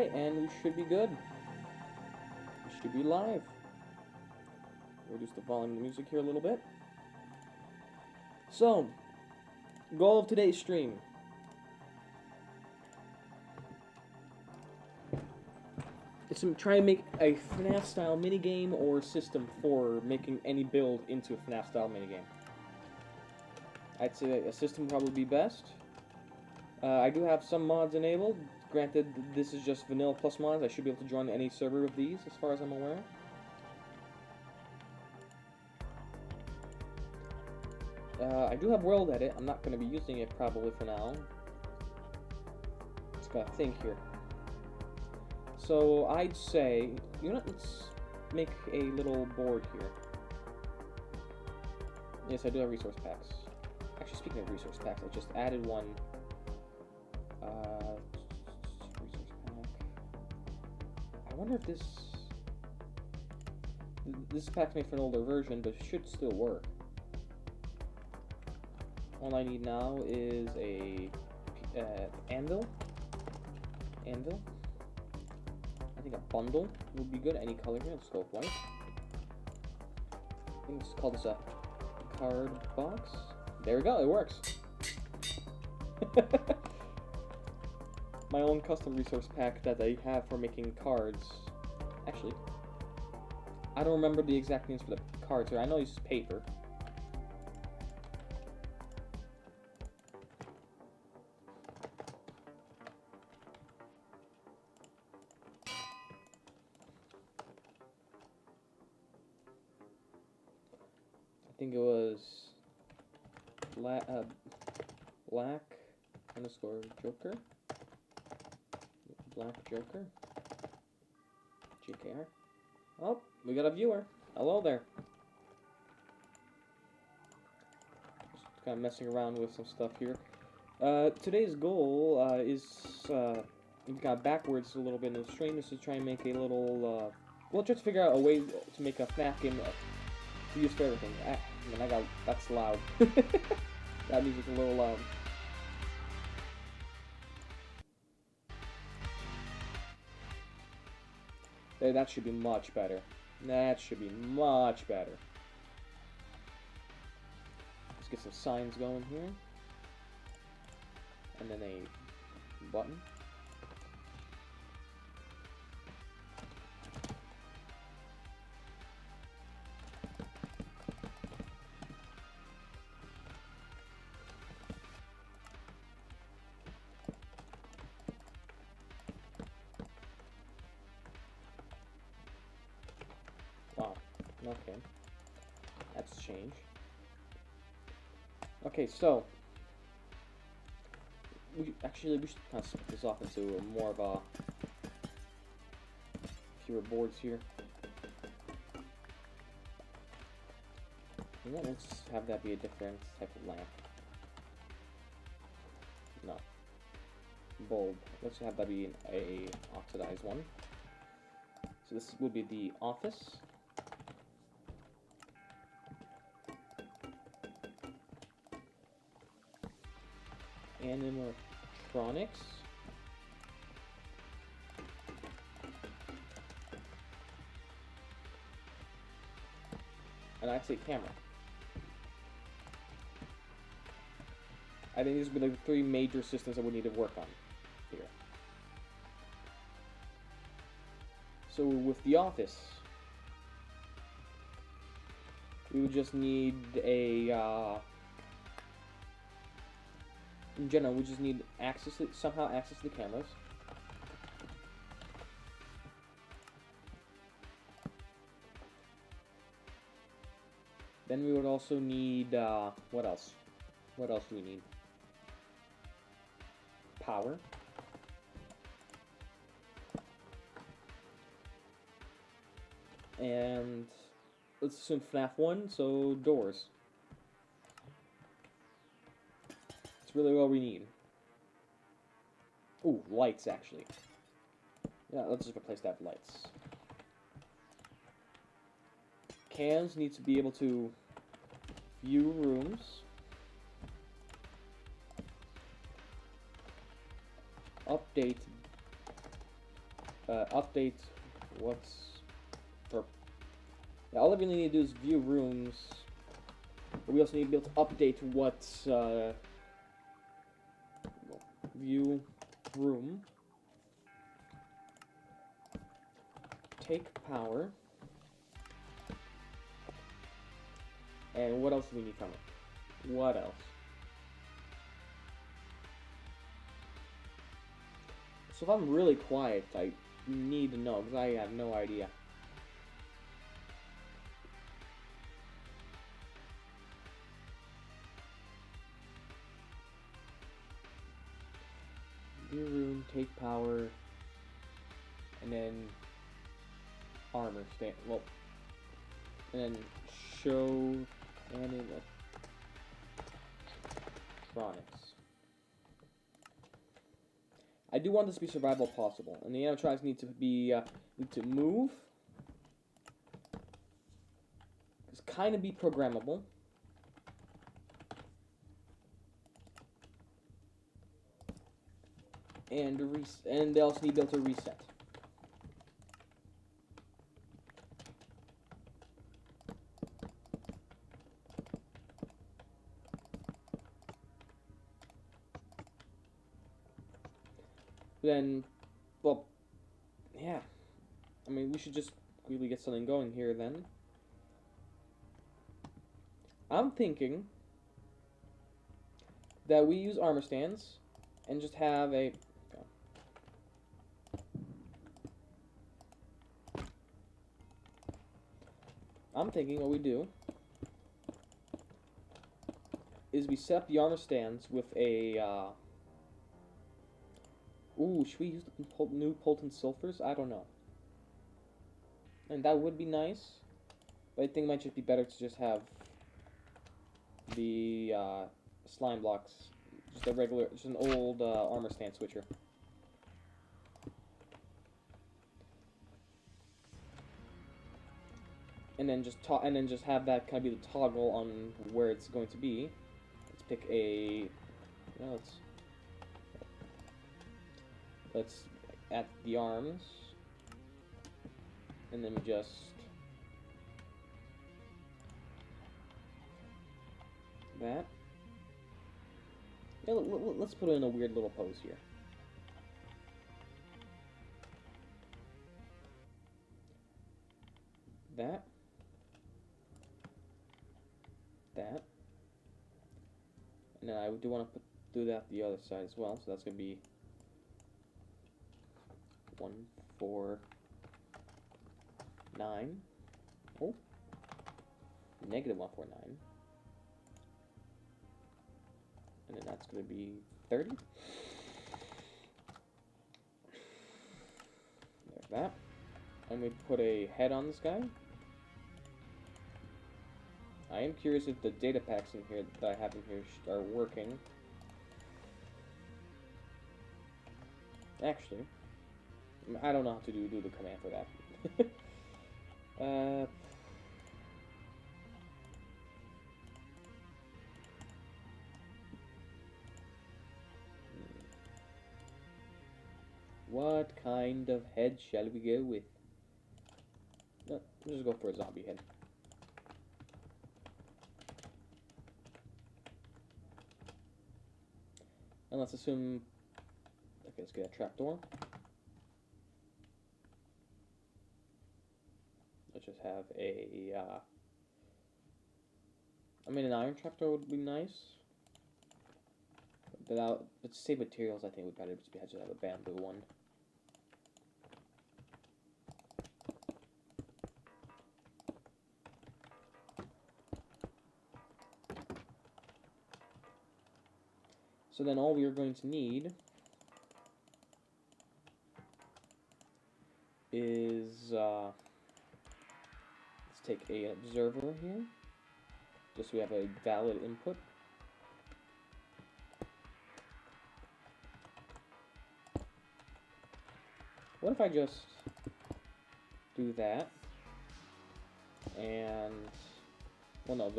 Alright, and we should be good. We should be live. Reduce the volume of the music here a little bit. So, goal of today's stream. Is to try and make a FNAF style minigame or system for making any build into a FNAF style minigame. I'd say a system would probably be best. I do have some mods enabled. Granted, this is just vanilla plus mods. I should be able to join any server with these, as far as I'm aware. I do have World Edit. I'm not going to be using it probably for now. Just gotta think here. So I'd say, you know, let's make a little board here. Yes, I do have resource packs. Actually, speaking of resource packs, I just added one. Resource pack. I wonder if this pack's made for an older version, but it should still work. All I need now is a anvil. I think a bundle would be good. Any color here. Let's go with white. I think let's call this a card box. There we go. It works. My own custom resource pack that I have for making cards. Actually, I don't remember the exact names for the cards here. I know it's paper. I think it was black underscore Joker. Black Joker. GKR. Oh, we got a viewer. Hello there. Just kind of messing around with some stuff here. Today's goal is we've got backwards a little bit in the stream. Is to try and make a little. We'll try to figure out a way to make a FNAF game to use for everything. That's loud. That music's a little loud. That should be much better. That should be much better. Let's get some signs going here. And then a button. Wow, okay. That's change. Okay, so we should kind of split this off into more of a fewer boards here. And then let's have that be a different type of lamp. No. Bulb. Let's have that be a oxidized one. So this would be the office. Animatronics. And I'd say camera. I think these would be the three major systems I would need to work on here. So with the office, we would just need a in general, we just need somehow access to the cameras. Then we would also need, what else? What else do we need? Power. And let's assume FNAF 1, so doors. Really all we need. Ooh, lights, actually. Yeah, let's just replace that with lights. Cams need to be able to view rooms. Update update what's for. Yeah, all we need to do is view rooms. But we also need to be able to update what's view room. Take power. And what else do we need from it? What else? So if I'm really quiet, I need to know, because I have no idea. View room, take power, and then armor stand. Well, and then show animatronics. I do want this to be survival possible, and the animatronics need to be need to move. It's kind of be programmable. And they also need to be able to reset. Then, well, yeah. I mean, we should just quickly get something going here then. I'm thinking that we use armor stands and just have a... I'm thinking what we do is we set up the armor stands with a, ooh, should we use the new potent sulfurs? I don't know. And that would be nice, but I think it might just be better to just have the, slime blocks, just a regular, just an old, armor stand switcher. And then just have that kind of be the toggle on where it's going to be. Let's pick a. No, let's at the arms, and then we just that. Yeah, let's put it in a weird little pose here. That. That. And then I do want to do that the other side as well, so that's going to be 1, 4, 9. Oh. Negative 1, 4, 9. And then that's going to be 30. There's that. And we put a head on this guy. I am curious if the data packs in here that I have in here are working. Actually, I don't know how to do the command for that. What kind of head shall we go with? No, we'll just go for a zombie head. And let's assume, okay, let's get a trapdoor. Let's just have a, I mean, an iron trapdoor would be nice. But to save materials, I think we'd better just have a bamboo one. So then all we are going to need is, let's take an observer here, just so we have a valid input. What if I just do that, and, well no,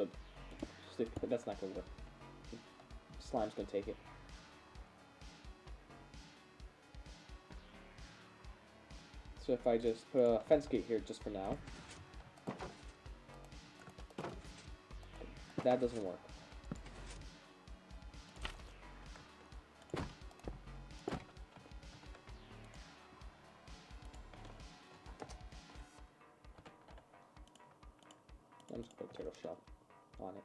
that's not going to work. Slime's going to take it. So if I just put a fence gate here just for now, that doesn't work. I'm just gonna put a turtle shell on it.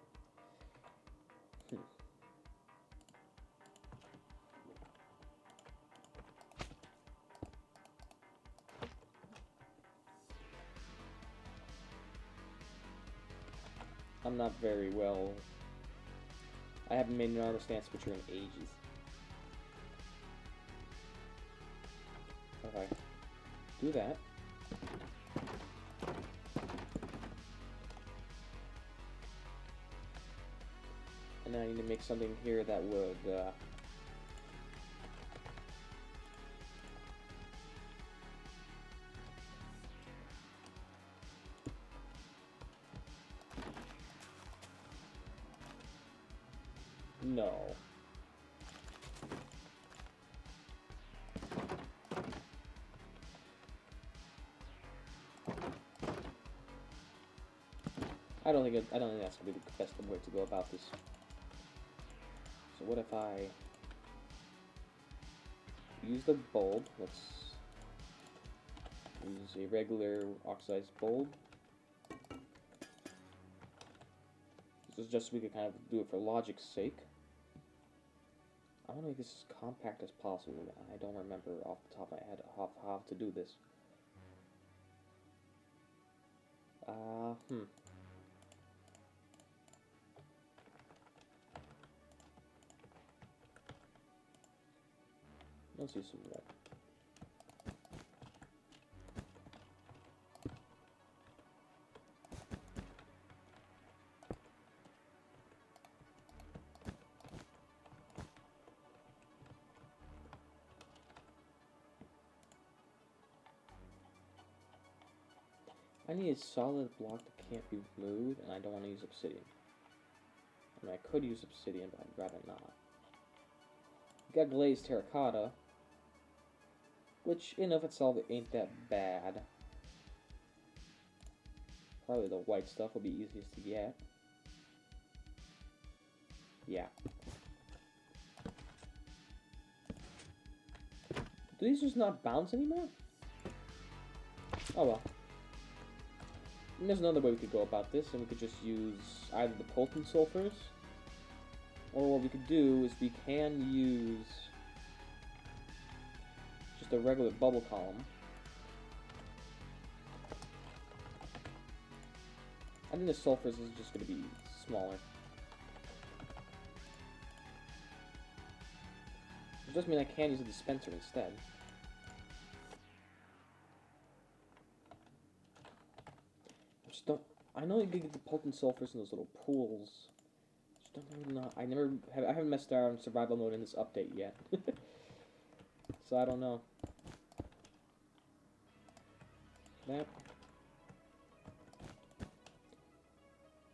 I'm not very well. I haven't made an armor stance picture in ages. If I do that, and then I need to make something here that would no. I don't think that's gonna be the best way to go about this. So what if I use the bulb? Let's use a regular oxidized bulb. This is just so we can kind of do it for logic's sake. I want to make this as compact as possible. I don't remember off the top of my head how to do this. Let's use some wool. I need a solid block that can't be moved, and I don't want to use obsidian. I mean, I could use obsidian, but I'd rather not. We got glazed terracotta, which in of itself ain't that bad. Probably the white stuff will be easiest to get. Yeah. Do these just not bounce anymore? Oh well. And there's another way we could go about this, and we could just use either the potent sulfurs, or what we could do is we can use just a regular bubble column. I think the sulfurs is just going to be smaller. It does mean I can use a dispenser instead. I know you can get the potent sulfurs in those little pools. Just don't really know. I haven't messed around survival mode in this update yet. So I don't know. That.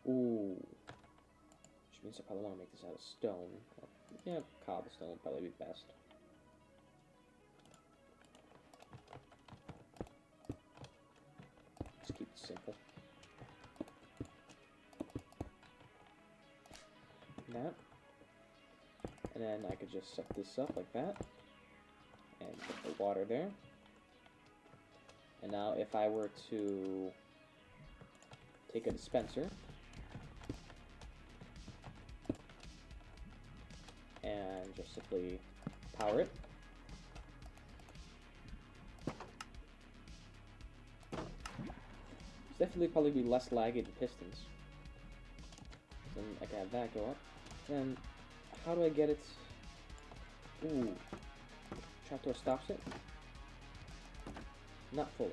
Ooh. Which means I probably want to make this out of stone. Yeah, cobblestone would probably be best. Let's keep it simple. That, and then I could just set this up like that, and put the water there. And now if I were to take a dispenser and just simply power it, it's definitely probably be less laggy than pistons. Then I can have that go up. And how do I get it? Ooh. Trapdoor stops it? Not fully.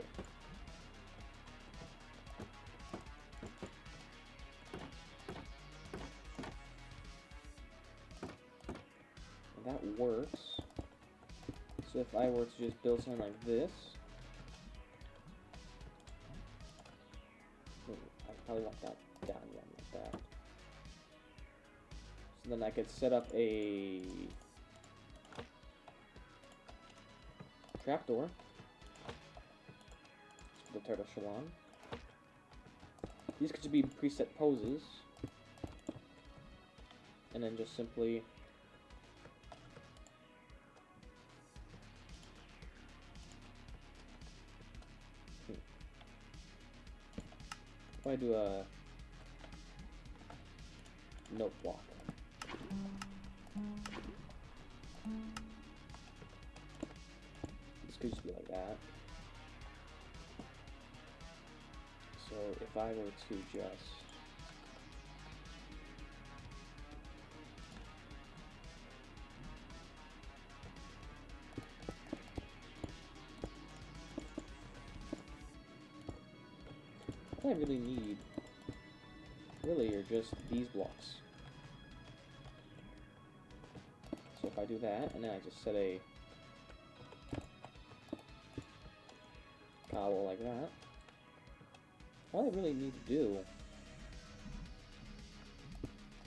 And that works. So if I were to just build something like this, I probably want that down, yeah, like that. So then I could set up a trapdoor. the turtle shell on. These could just be preset poses. And then just simply if I do a note block. This could just be like that. So if I were to just all I really need really are just these blocks. So if I do that, and then I just set a cobble like that, all I really need to do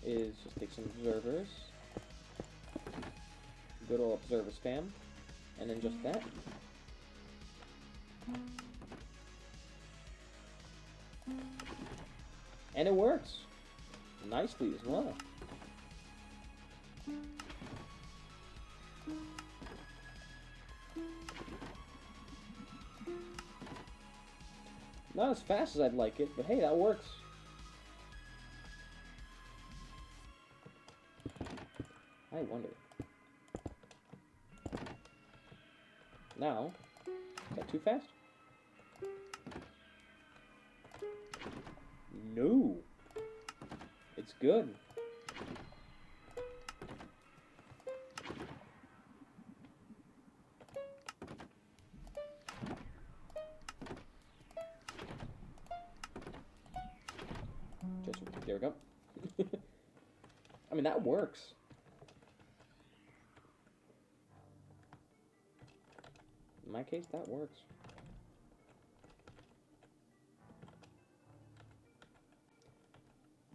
is just take some observers, good old observer spam, and then just that. And it works nicely as well. Not as fast as I'd like it, but hey, that works. I wonder. Now, is that too fast? No. It's good. There we go. I mean, that works. In my case, that works.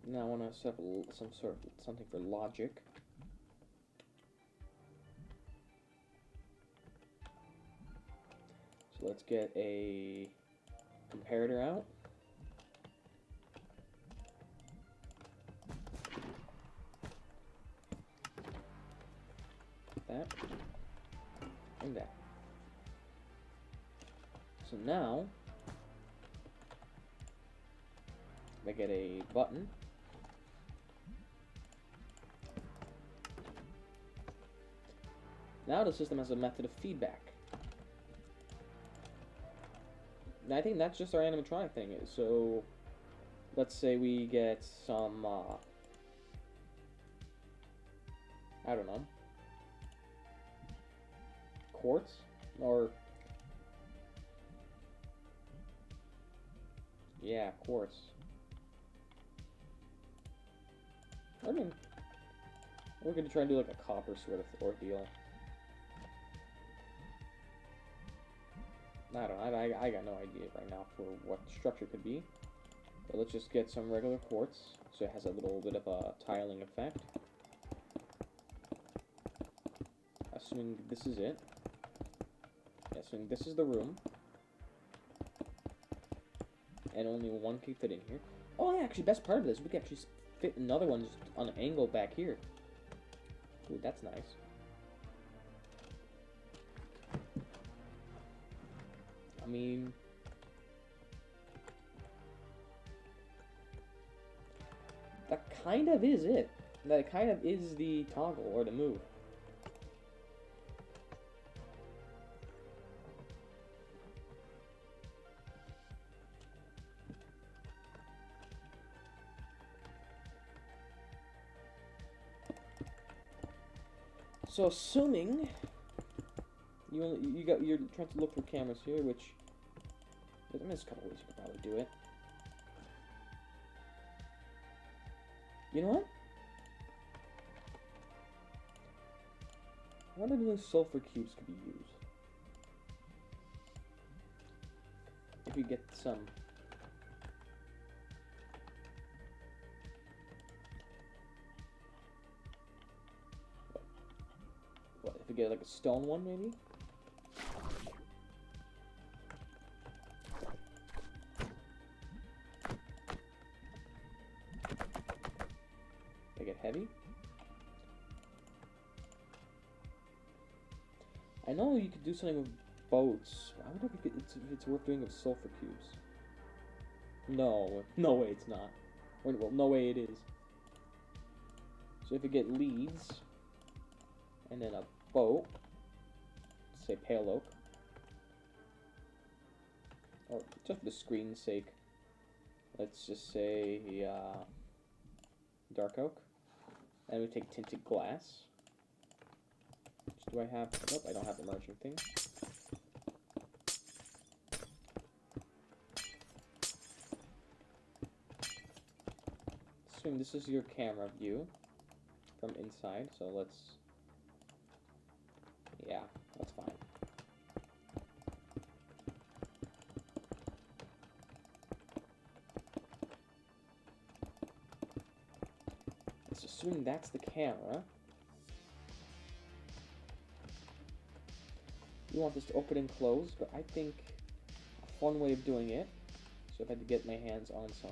Now I want to set up something for logic. So let's get a comparator out. That and that. So now I get a button. Now the system has a method of feedback. And I think that's just our animatronic thing. So let's say we get some I don't know, quartz or yeah, quartz. I mean, we're gonna try and do like a copper sort of ordeal. I don't know, I got no idea right now for what structure could be. But let's just get some regular quartz, so it has a little bit of a tiling effect. Assuming this is it. Assuming this is the room. And only one can fit in here. Oh yeah, actually, best part of this, we can actually fit another one just on an angle back here. Ooh, that's nice. I mean, that kind of is it. That kind of is the toggle or the move. So assuming you're trying to look for cameras here, which there's a couple ways you could probably do it. You know what? I wonder if those sulfur cubes could be used. If we get some. What, if we get like a stone one, maybe? I know you could do something with boats. I wonder if it's worth doing with sulfur cubes. No, no way it's not. Well, no way it is. So if you get leads, and then a boat, say pale oak, or just for the screen's sake, let's just say dark oak, and we take tinted glass. Which do I have? Nope, I don't have the merging thing. Assume this is your camera view from inside, so let's, yeah, that's fine. Let's assume that's the camera. You want this to open and close, but I think a fun way of doing it, so if I had to get my hands on some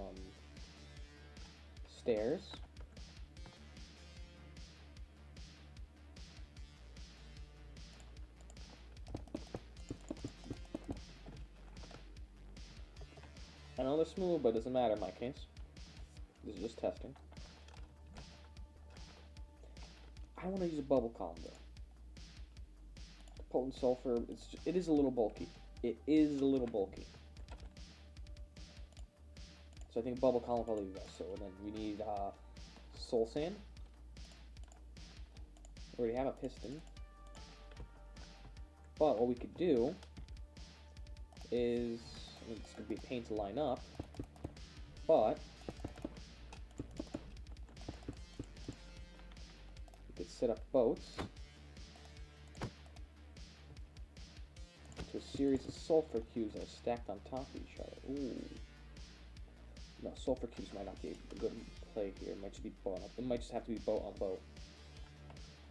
stairs, I know they're smooth, but it doesn't matter in my case. This is just testing. I want to use a bubble column though. The potent sulfur, it is a little bulky. It is a little bulky. So I think bubble column probably be best. So then we need soul sand. We already have a piston. But what we could do is, I mean, it's going to be a pain to line up, but we could set up boats to a series of sulfur cubes that are stacked on top of each other. Ooh. No, sulfur cubes might not be a good play here. It might just be boat. It might just have to be boat on boat.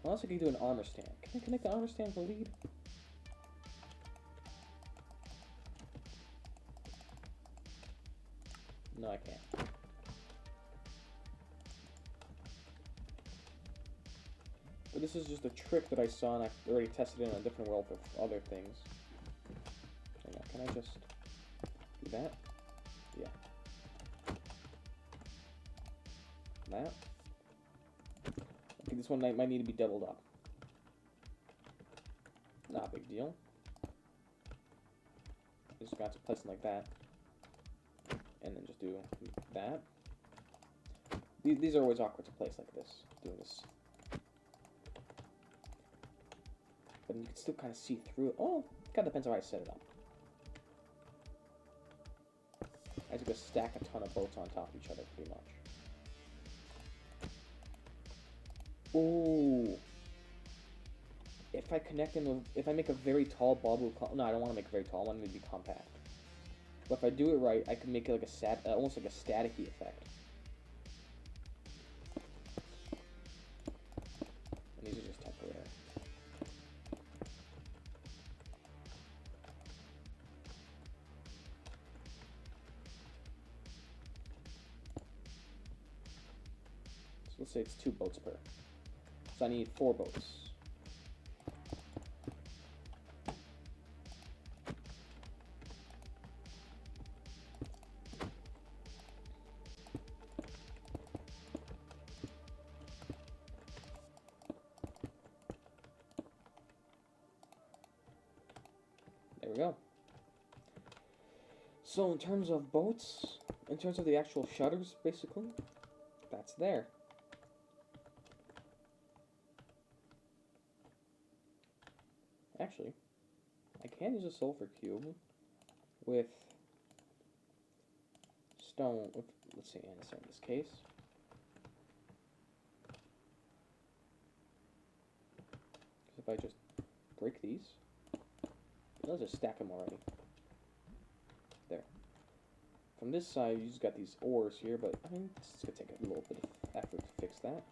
Unless I can do an armor stand. Can I connect the armor stand to the lead? No, I can't. But this is just a trick that I saw, and I've already tested it in a different world with other things. Hang on, can I just do that? Yeah. That. Okay, this one might need to be doubled up. Not a big deal. Just got to place it like that. And then just do that. These are always awkward to place like this, doing this. But you can still kind of see through it. Oh, it kind of depends on how I set it up. I just go stack a ton of boats on top of each other, pretty much. Ooh. If I connect them with, if I make a very tall bubble, no, I don't want to make it very tall. I want it to be compact. But if I do it right, I can make it like a almost like a staticky effect. And these are just temporary. So let's say it's 2 boats per. So I need 4 boats. There we go. So in terms of boats, in terms of the actual shutters, basically, that's there. Actually, I can use a sulfur cube with stone, let's see, andesite in this case. If I just break these, I'll just stack them already. There. From this side, you just got these ores here, but I mean, it's gonna take a little bit of effort to fix that.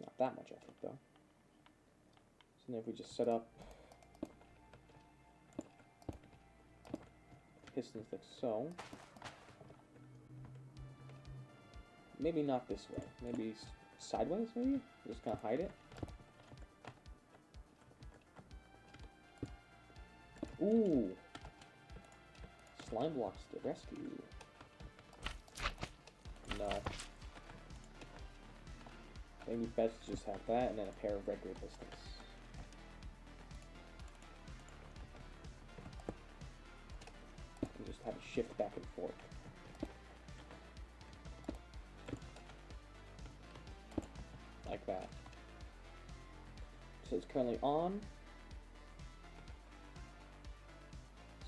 Not that much effort, though. So then if we just set up pistons like so. Maybe not this way. Maybe sideways, maybe? Just kind of hide it. Ooh. Slime blocks to rescue. No. Maybe best to just have that and then a pair of regular pistons. And just have it shift back and forth. Like that. So it's currently on.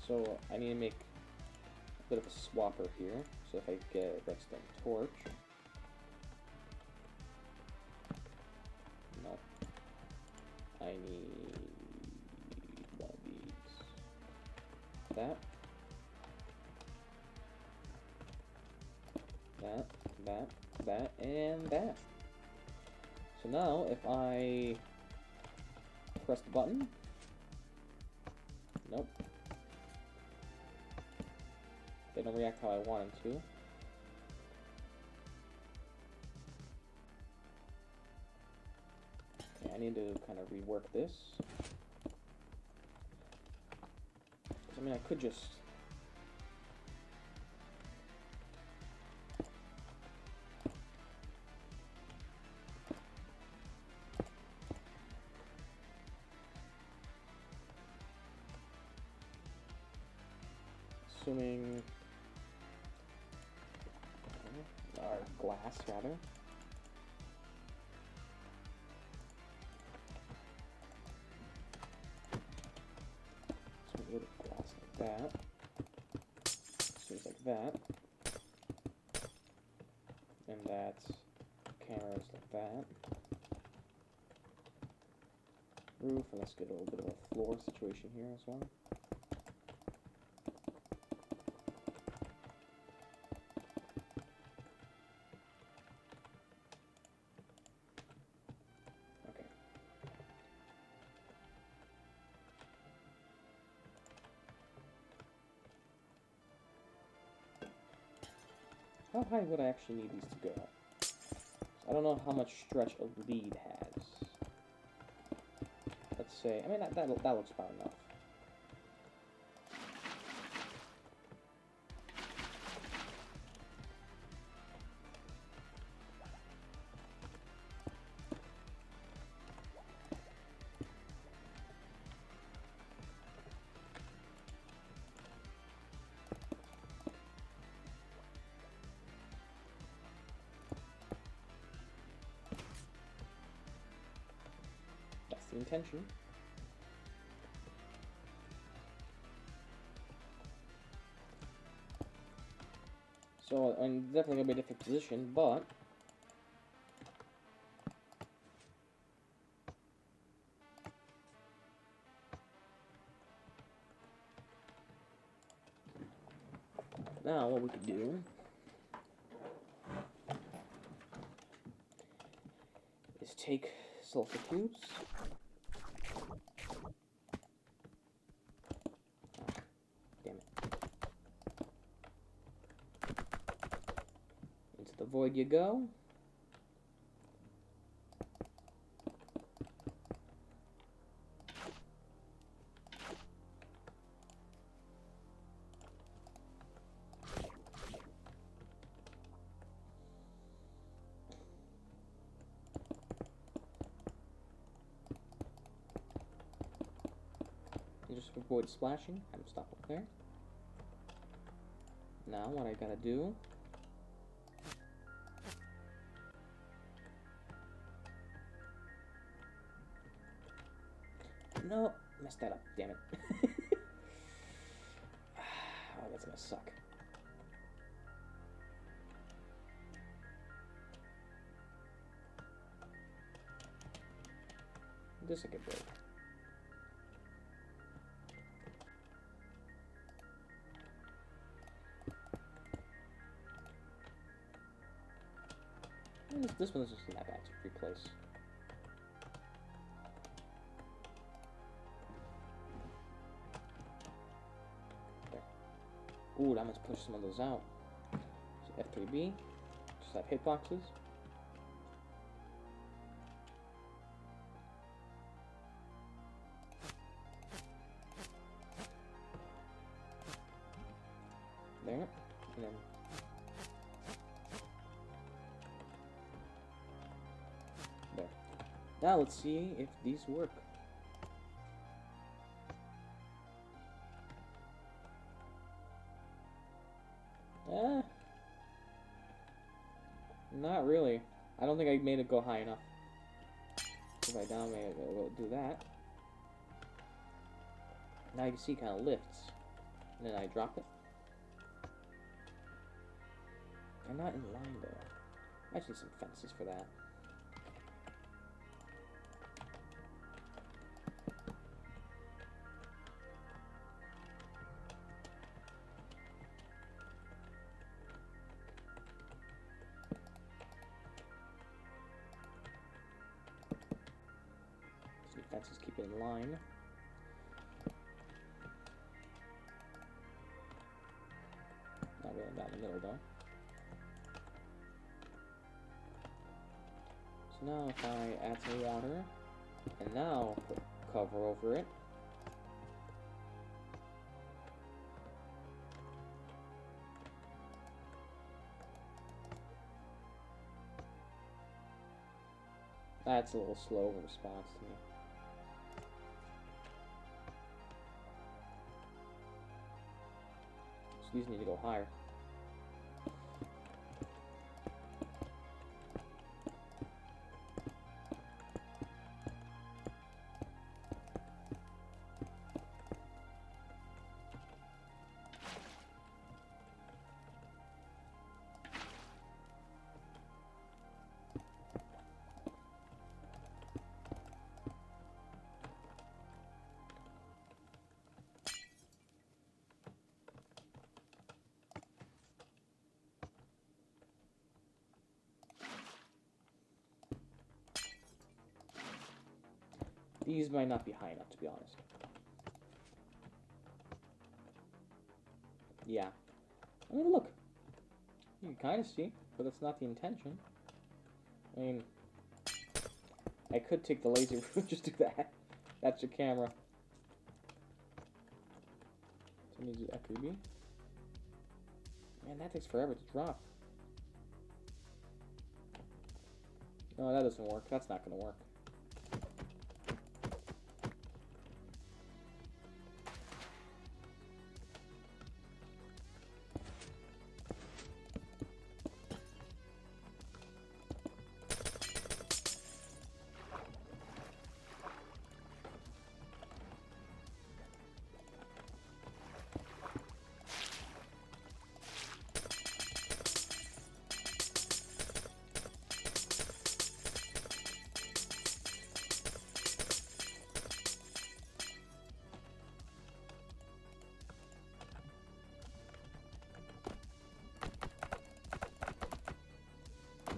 So I need to make a bit of a swapper here. So if I get a redstone torch. No. I need one of these. That. That, and that. So now if I press the button. Nope. They don't react how I want them to. Okay, I need to kind of rework this. I mean, I could just... Assuming... or glass, rather. So a little glass like that. Seems like that. And that's cameras like that. Roof, and let's get a little bit of a floor situation here as well. How high would I actually need these to go? I don't know how much stretch a lead has. Let's say, I mean, that looks about enough. Intention. So I'm definitely gonna be in a different position, but now what we could do is take sulfur cubes. The void you go. And just avoid splashing. Have them stop up there. Now what I gotta do . No, messed that up, damn it. Oh, that's gonna suck. This I could break. This one is just not bad to replace. Ooh, that must push some of those out. So F3B, just have hitboxes. Now let's see if these work. Not really. I don't think I made it go high enough. If I down it, we'll do that. Now you can see it kind of lifts. And then I drop it. I'm not in line though. I just need some fences for that. Fences keep it in line. Not really down the middle though. So now if I add some water, and now put cover over it. That's a little slow in response to me. So these need to go higher. These might not be high enough, to be honest. Yeah. I mean, look. You can kind of see, but that's not the intention. I mean, I could take the laser and just do that. That's your camera. So I need to do FPV. Man, that takes forever to drop. No, that doesn't work. That's not going to work.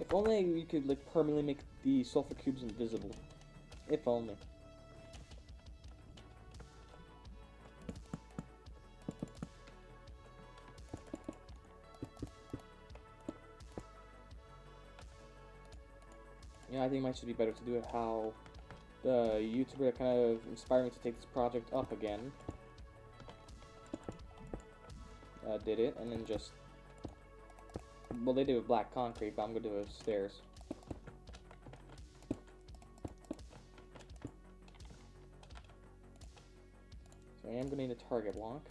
If only we could, like, permanently make the sulfur cubes invisible. If only. Yeah, I think it might just be better to do it how the YouTuber that kind of inspired me to take this project up again did it, and then just... Well, they did it with black concrete, but I'm going to do it with stairs. So I am going to need a target lock.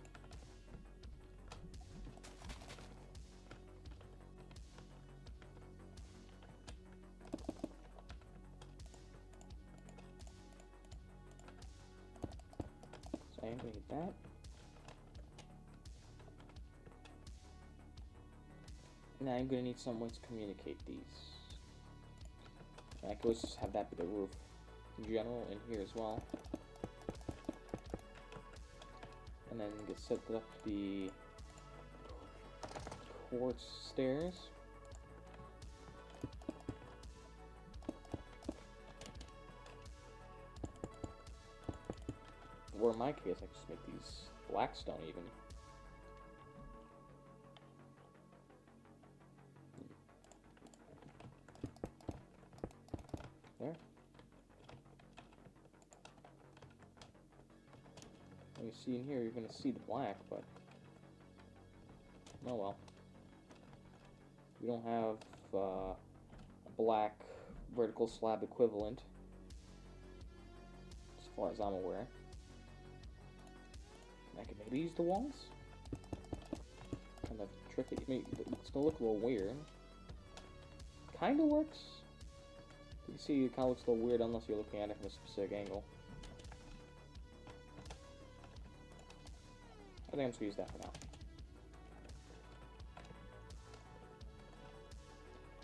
So I am going to get that. Now I'm going to need some way to communicate these. I could always just have that be the roof in general, in here as well. And then get set up the quartz stairs. Or in my case, I just make these black stone even. There. You see in here, you're going to see the black, but oh well. We don't have a black vertical slab equivalent far as I'm aware. I could maybe use the walls? Kind of tricky. I mean, it's gonna look a little weird. Kinda works. You can see it kinda looks a little weird unless you're looking at it from a specific angle. I think I'm just gonna use that for now.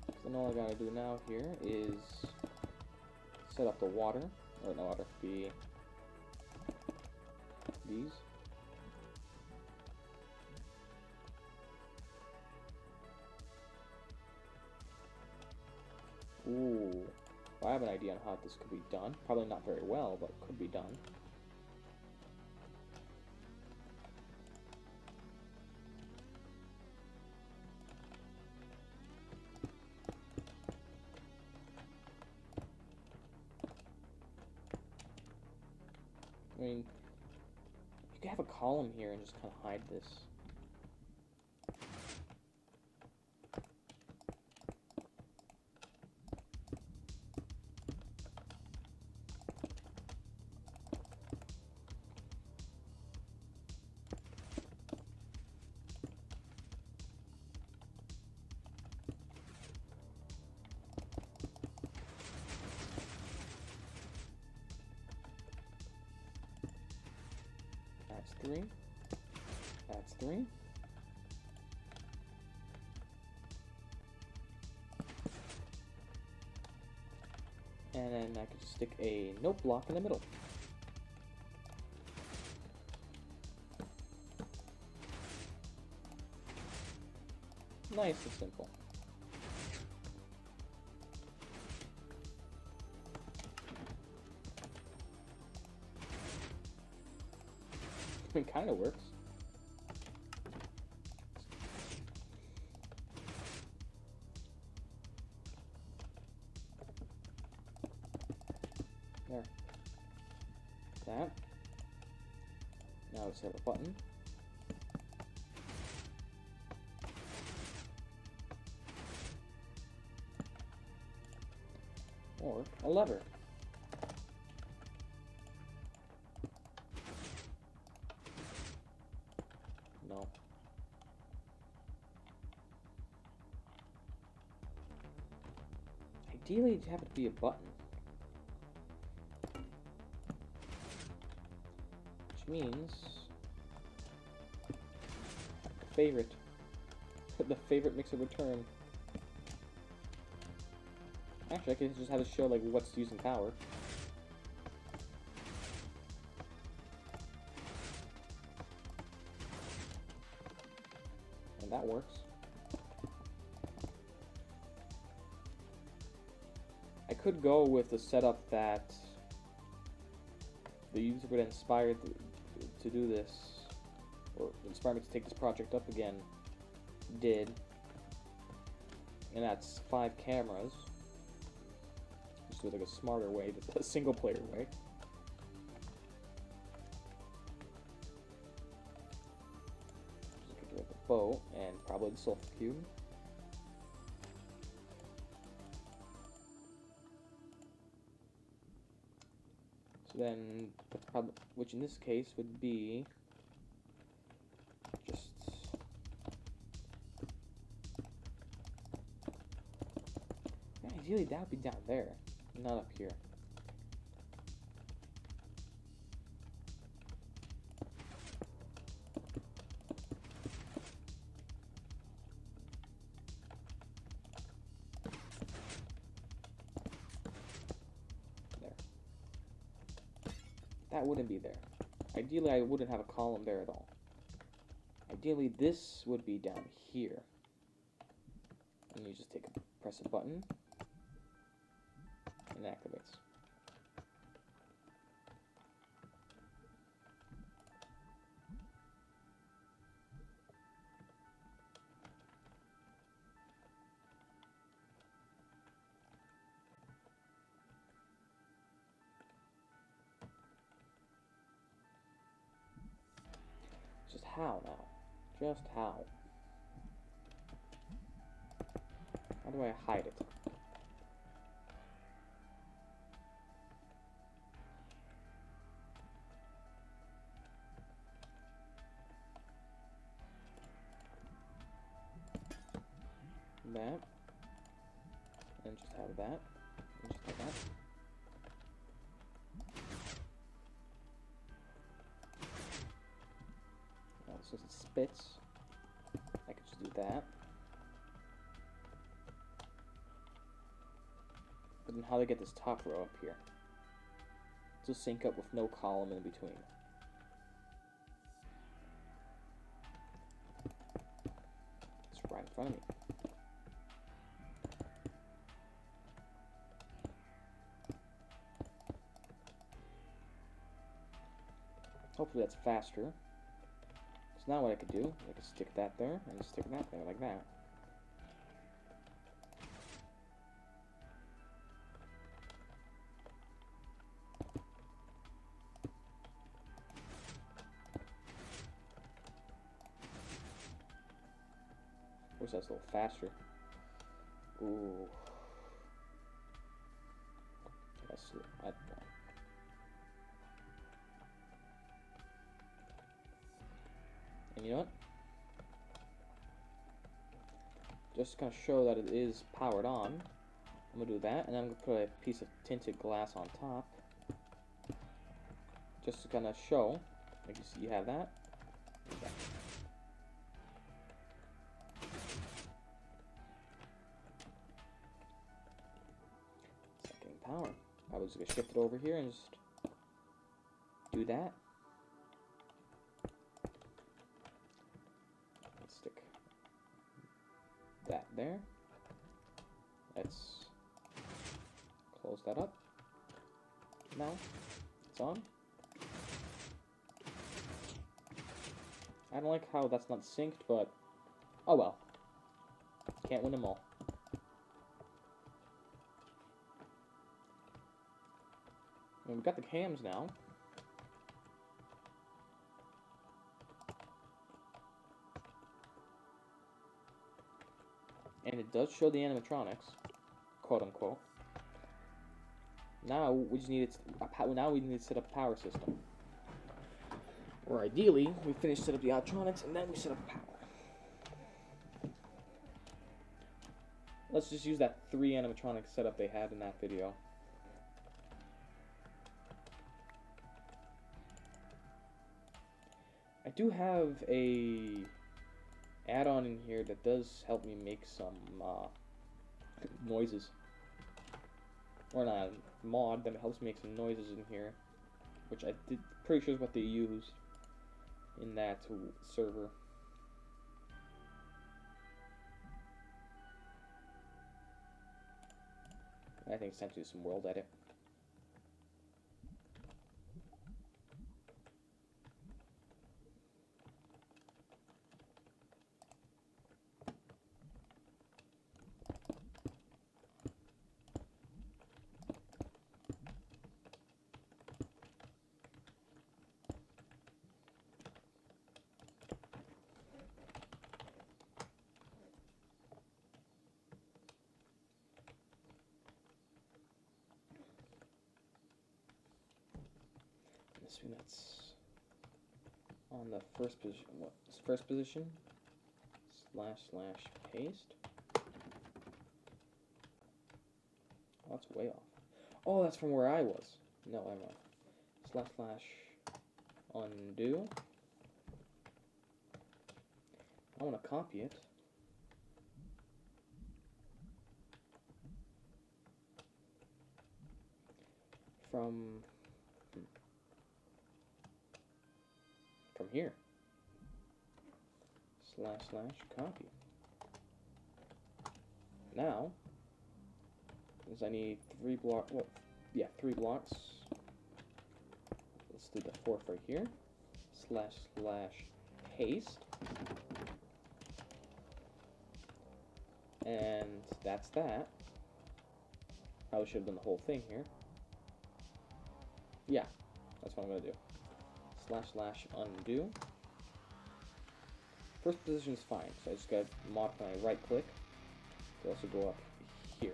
So then all I gotta do now here is set up the water, or no water, these. Ooh, well, I have an idea on how this could be done. Probably not very well, but it could be done. I mean, you could have a column here and just kind of hide this. That's 3. That's 3. And then I could just stick a note block in the middle. Nice and simple. It kind of works. There. That. Now let's have a button. Or a lever. No. Ideally, it'd have to be a button. Which means the favorite makes a return. Actually, I could just have it show like what's using power. And that works. I could go with the setup that the user would inspire to do this, or inspire me to take this project up again, did. And that's 5 cameras. Just do it like a smarter way, a single player way. Just could do it with the bow and probably the sulfur cube. So then, the problem, which in this case would be just ideally that would be down there, not up here. That wouldn't be there. Ideally, I wouldn't have a column there at all. Ideally, this would be down here. And you just press a button, and it activates. Just how now? Just how? How do I hide it? that. And just have that. And just have that. Now, since it spits, I could just do that. But then how do I get this top row up here? To sync up with no column in between. It's right in front of me. Hopefully that's faster. So now what I could do, I could stick that there, and stick that there, like that. Of course that's a little faster. Ooh. I don't know. And you know what? Just to kind of show that it is powered on, I'm going to do that, and then I'm going to put a piece of tinted glass on top. Just to kind of show, like you see, you have that. Okay. It's not getting power. I was going to shift it over here and just do that. Let's stick that there. Let's close that up. Now it's on. I don't like how that's not synced, but oh well. Can't win them all. And we've got the cams now. And it does show the animatronics, quote unquote. Now we just need now we need to set up a power system. Or ideally, we finish set up the electronics and then we set up power. Let's just use that 3 animatronic setup they had in that video. I do have a add-on in here that does help me make some noises. Or not, a mod that helps me make some noises in here, which pretty sure is what they use in that server. I think it's time to do some world edit. That's on the first position. What? First position / paste. Oh, that's way off. Oh, that's from where I was. No, I'm not. / undo. I want to copy it. From here. / copy. Now, because I need 3 blocks. Well, yeah, 3 blocks. Let's do the 4th right here. / paste. And that's that. Probably should have done the whole thing here. Yeah, that's what I'm gonna do. / undo. First position is fine, so I just gotta modify my right click to also go up here.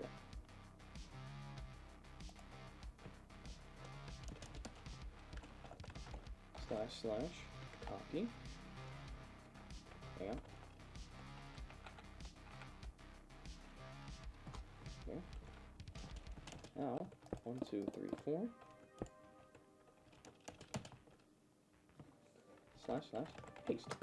/ copy. Hang on. 1, 2, 3, 4. Slash, slash, paste.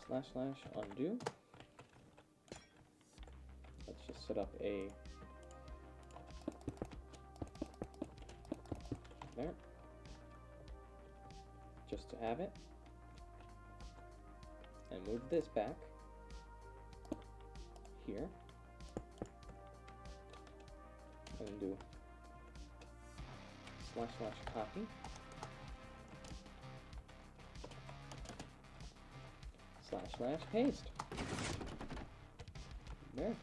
Slash, slash, undo. Let's just set up a there, just to have it, and move this back here, and do slash slash copy, slash slash paste. There.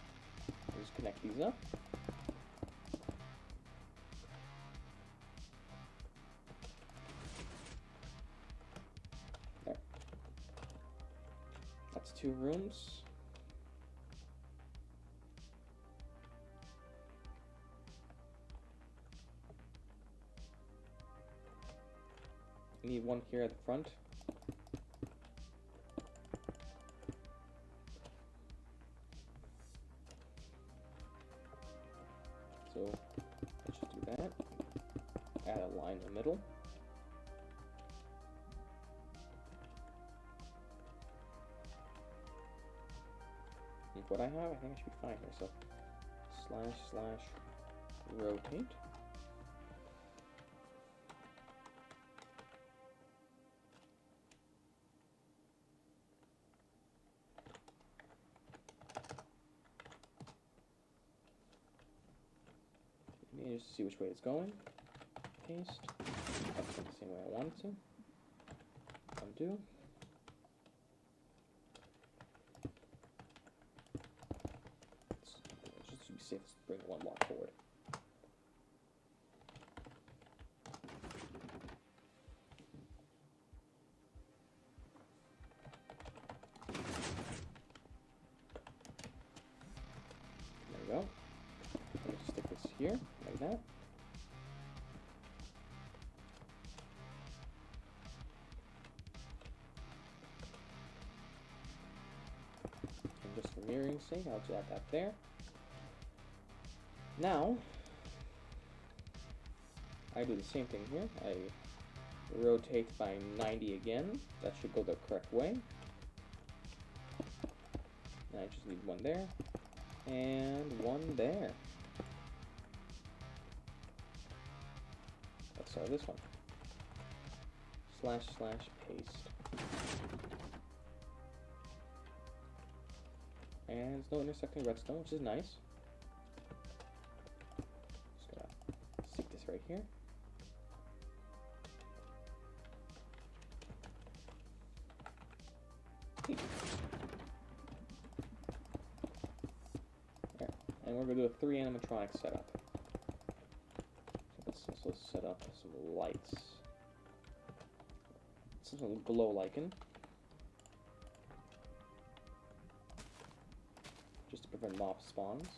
Just connect these up. There. That's 2 rooms. I need one here at the front. So let's just do that. Add a line in the middle. And what I have, I think I should be fine here. So slash slash rotate. Just see which way it's going. Paste. That's the same way I want it to. Undo. Just to be safe, let's bring one block forward. There we go. Let's stick this here. Like that. And just for mirroring's sake, I'll just add that there. Now, I do the same thing here. I rotate by 90 again. That should go the correct way. And I just need one there. And one there. Let's start this one. Slash slash paste. And there's no intersecting redstone, which is nice. Just gonna stick this right here. There. And we're gonna do a 3 animatronic setup. Let's also set up some lights. Some glow lichen. Just to prevent mob spawns.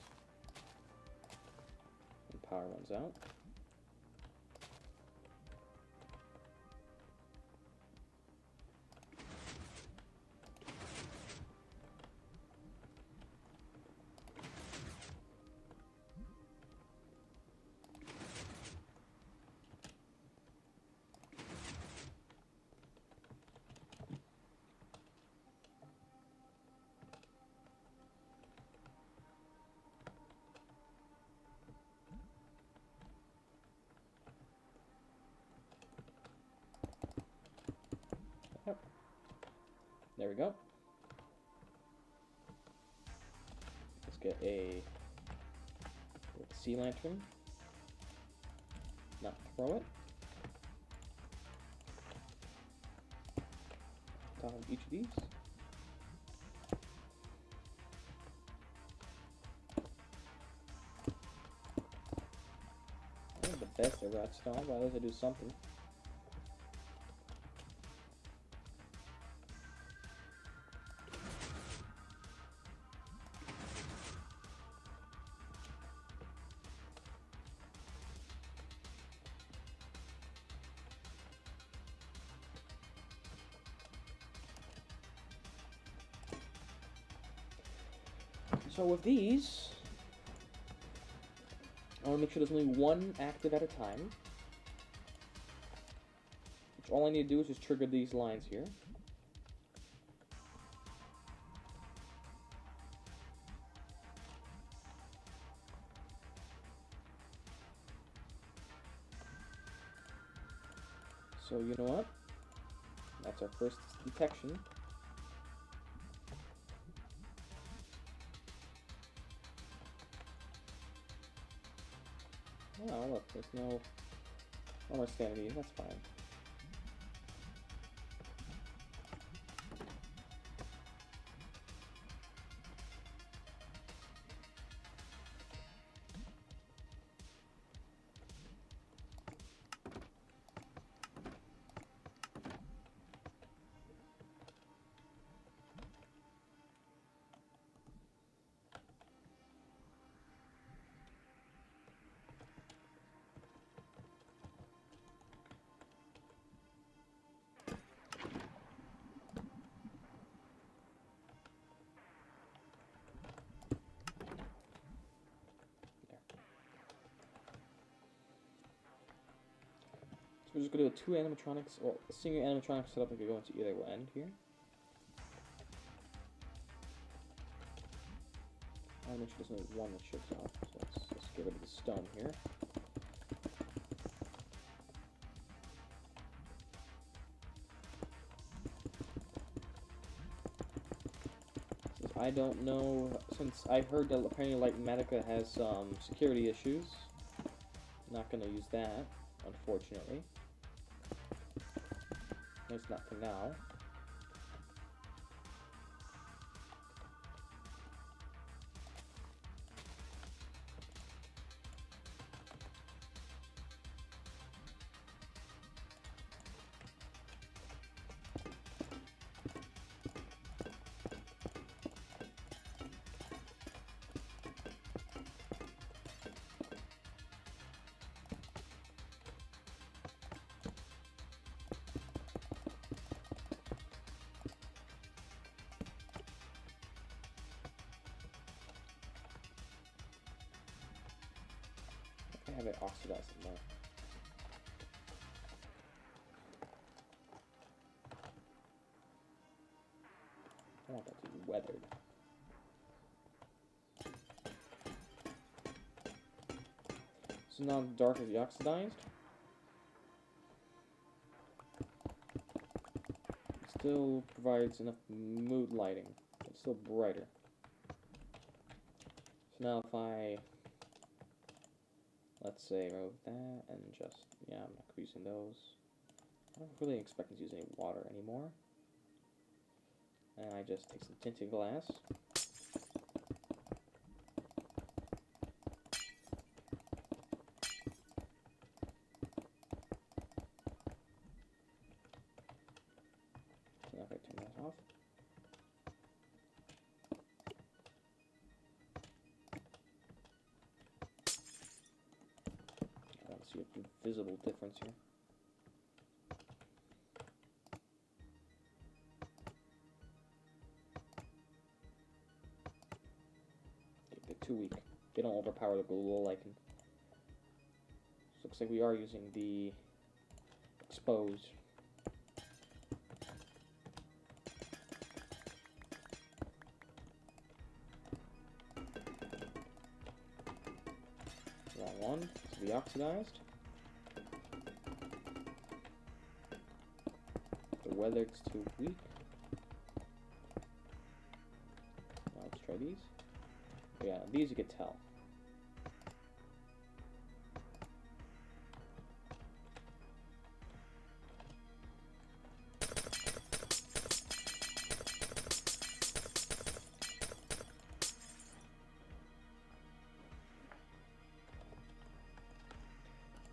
When power runs out. Yep. There we go. Let's get a sea lantern. Not throw it. Top of each of these. Not the best at redstone, but at least I do something. So with these, I want to make sure there's only one active at a time. Which all I need to do is just trigger these lines here. So you know what? That's our first detection. Oh, look, there's no more sanity. That's fine. So we're just going to do two animatronics, or a single animatronic setup that could go into either end here. I'll make sure there's only one that ships out, so let's get rid of the stone here. Since I don't know, since I heard that apparently like Medica has some security issues, I'm not going to use that, unfortunately. At least not for now. I have it oxidized more. I want that to be weathered. So now the darker the oxidized. It still provides enough mood lighting. It's still brighter. So now if I, let's say, remove that and just, yeah, I'm not using those. I don't really expect to use any water anymore. And I just take some tinted glass. So now if I turn that off. I want to see a visible difference here. They're too weak. They don't overpower the global lichen. So looks like we are using the expose. Wrong one. To be oxidized. The weathered's too weak. Now let's try these. Yeah, these you could tell.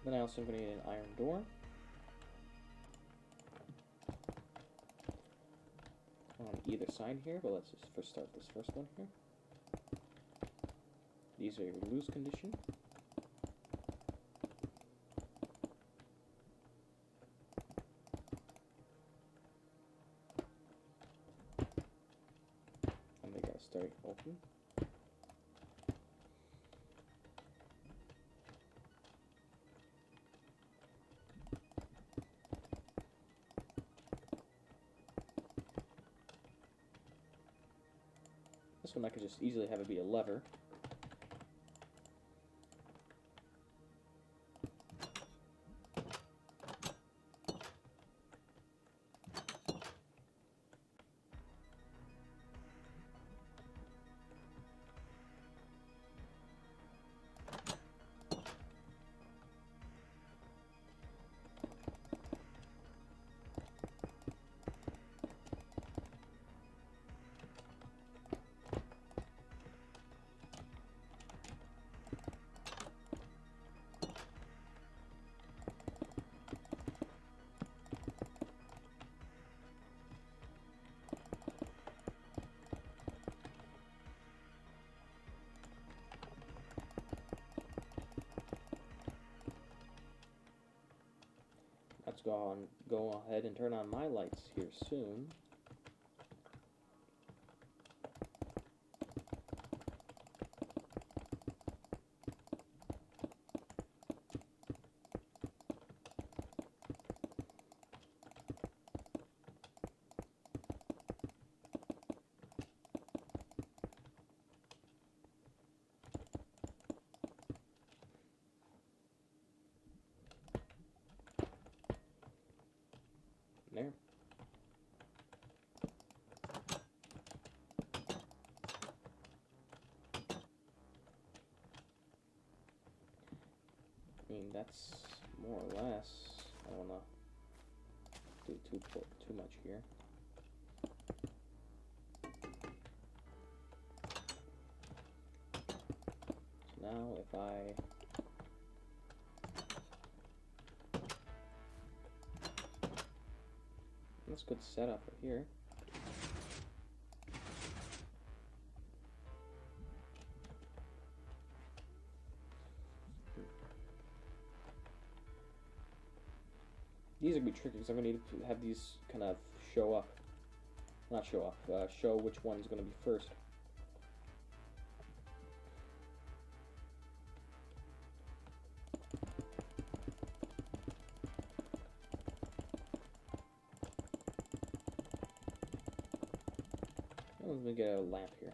Then I also am going to need an iron door. On either side here, but let's just first start this first one here. These are your loose condition. And they gotta stay open. This one I could just easily have it be a lever. Let's go ahead and turn on my lights here soon. There. I mean, that's more or less. I don't wanna do too much here. So now if I that's good setup right here. These are gonna be tricky because I'm gonna need to have these kind of show up. Not show up, show which one's gonna be first. Let me get a lamp here.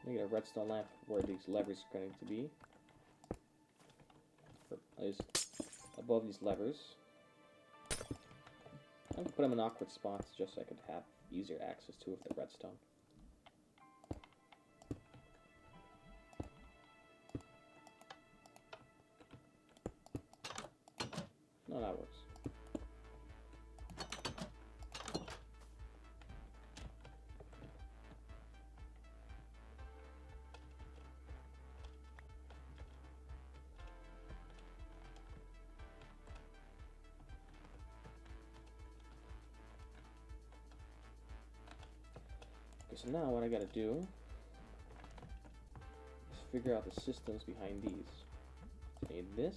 Let me get a redstone lamp where these levers are going to be. Is above these levers. I'm gonna put them in awkward spots just so I could have easier access to it with the redstone. No, that works. So now what I gotta do is figure out the systems behind these. So I need this.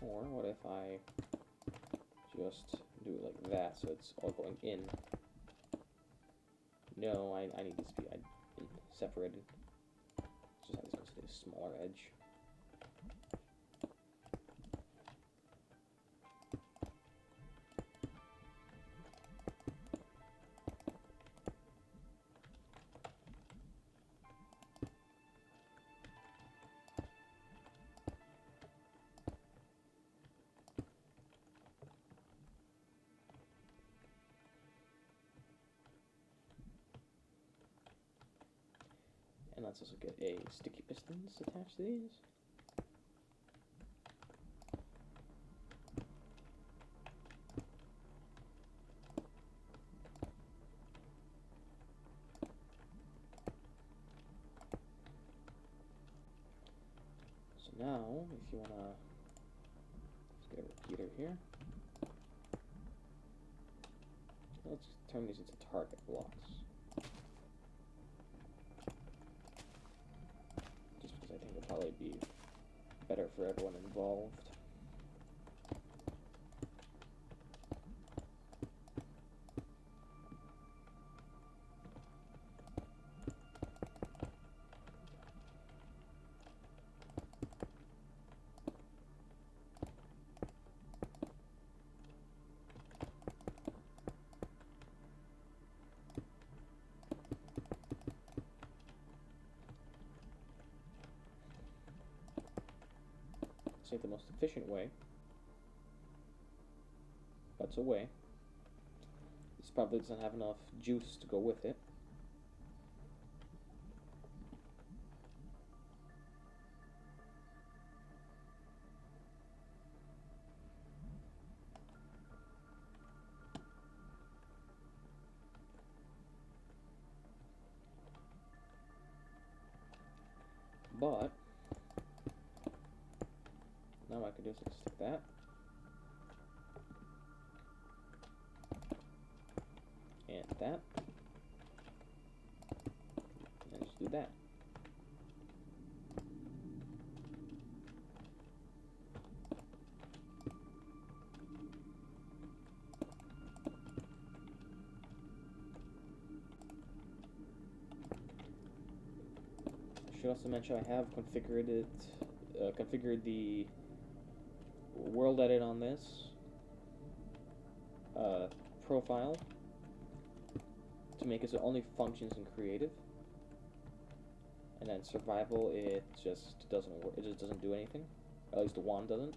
Or what if I just do it like that so it's all going in? No, I need this to be separated. Just have this a smaller edge. And let's also get a sticky pistons attached to these. So now, if you wanna, let's get a repeater here. Let's turn these into target blocks. I think it'll probably be better for everyone involved. This ain't the most efficient way, but it's a way. This probably doesn't have enough juice to go with it. But now I can just stick that. And that. And just do that. I should also mention I have configured it, configured the world edit on this profile to make it so it only functions in creative, and then survival it just doesn't work. It just doesn't do anything. At least the wand doesn't.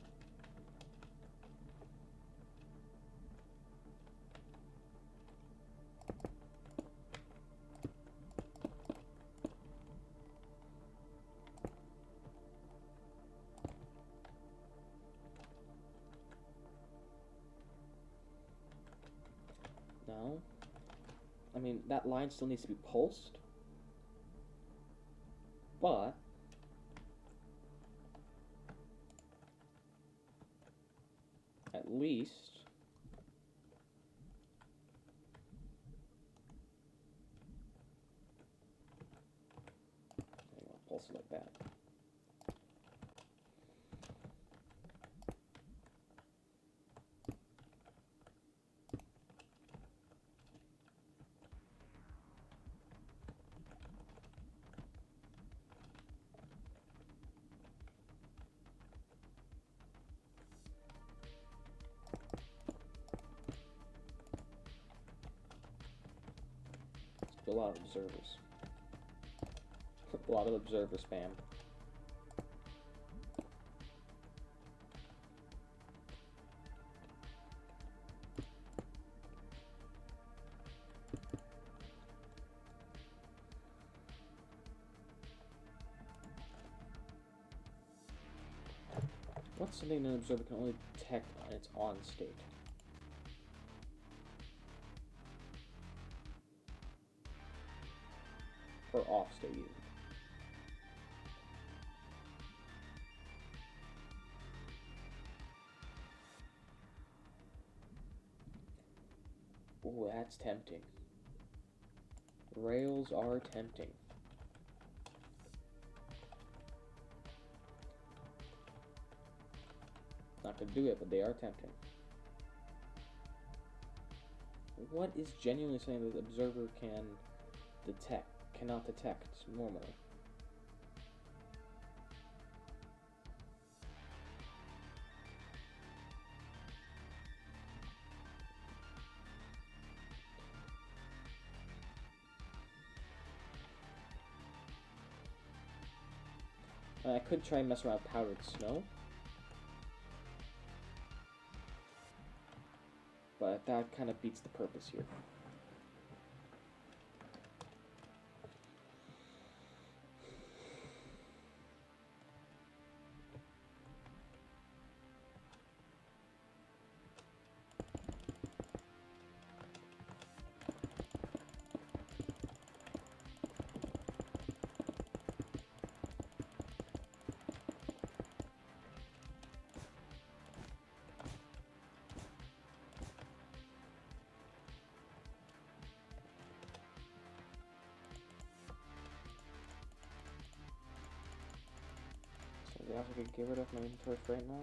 Now, I mean, that line still needs to be pulsed, but at least I want to pulse it like that. A lot of observers. A lot of observer spam. What's something an observer can only detect on its on state? Or off state even. Ooh, that's tempting. Rails are tempting. Not gonna do it, but they are tempting. What is genuinely something that the observer can detect? Cannot detect normally. I could try and mess around with powdered snow, but that kind of beats the purpose here. Anything else I could get rid of my inventory for right now?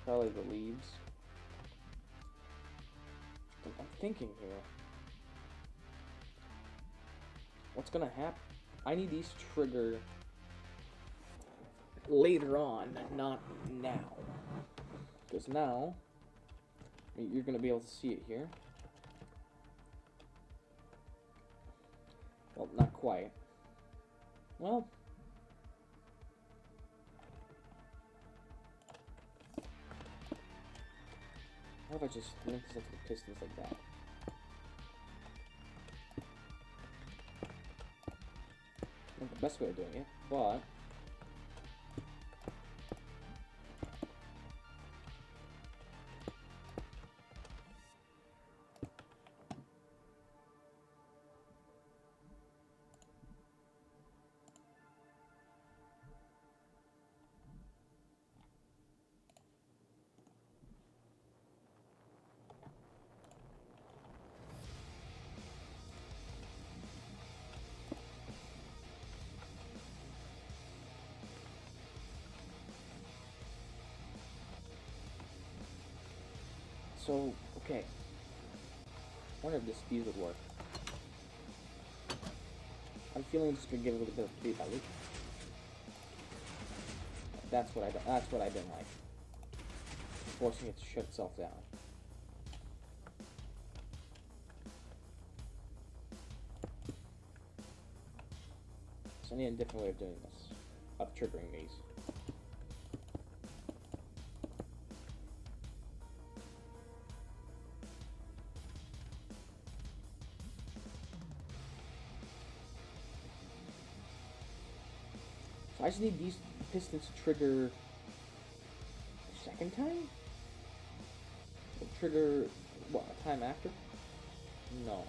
Probably the leaves. I'm thinking here. What's gonna happen? I need these to trigger later on, not now. Because now, you're gonna be able to see it here. Well, not quite. Well, What if I just link this up to the pistons like that? Not the best way of doing it, but so, okay. I wonder if these would work. I'm feeling it's gonna give a little bit of feedback. That's what I didn't like. Forcing it to shut itself down. So I need a different way of doing this. Of triggering these. I just need these pistons to trigger a second time? Or trigger, what, a time after? No.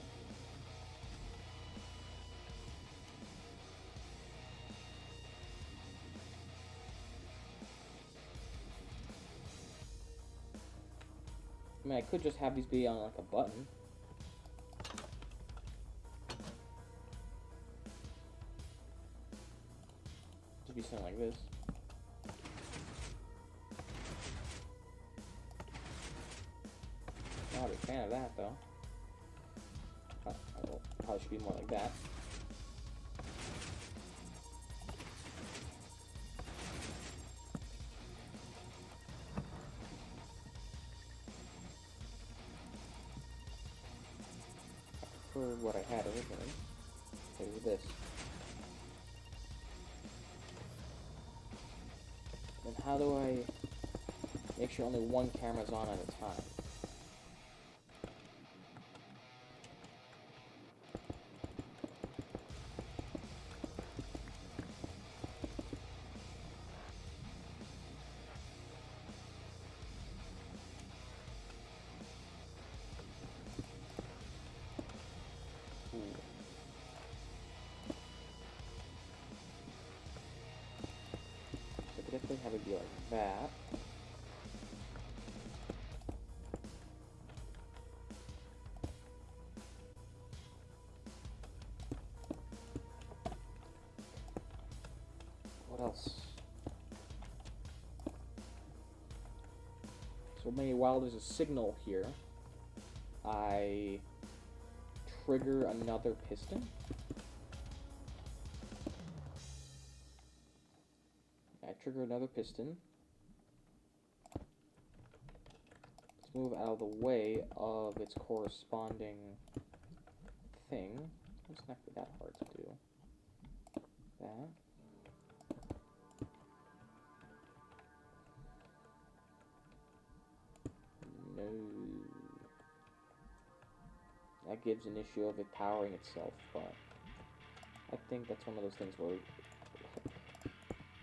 I mean, I could just have these be on like a button. Just be something like this. Not a big fan of that though. Probably should be more like that. For what I had originally. Maybe this. Then how do I make sure only one camera's on at a time? Definitely have it be like that. What else? So maybe while there's a signal here, I trigger another piston. Trigger another piston. Let's move out of the way of its corresponding thing. It's not that hard to do. That. No. That gives an issue of it powering itself, but I think that's one of those things where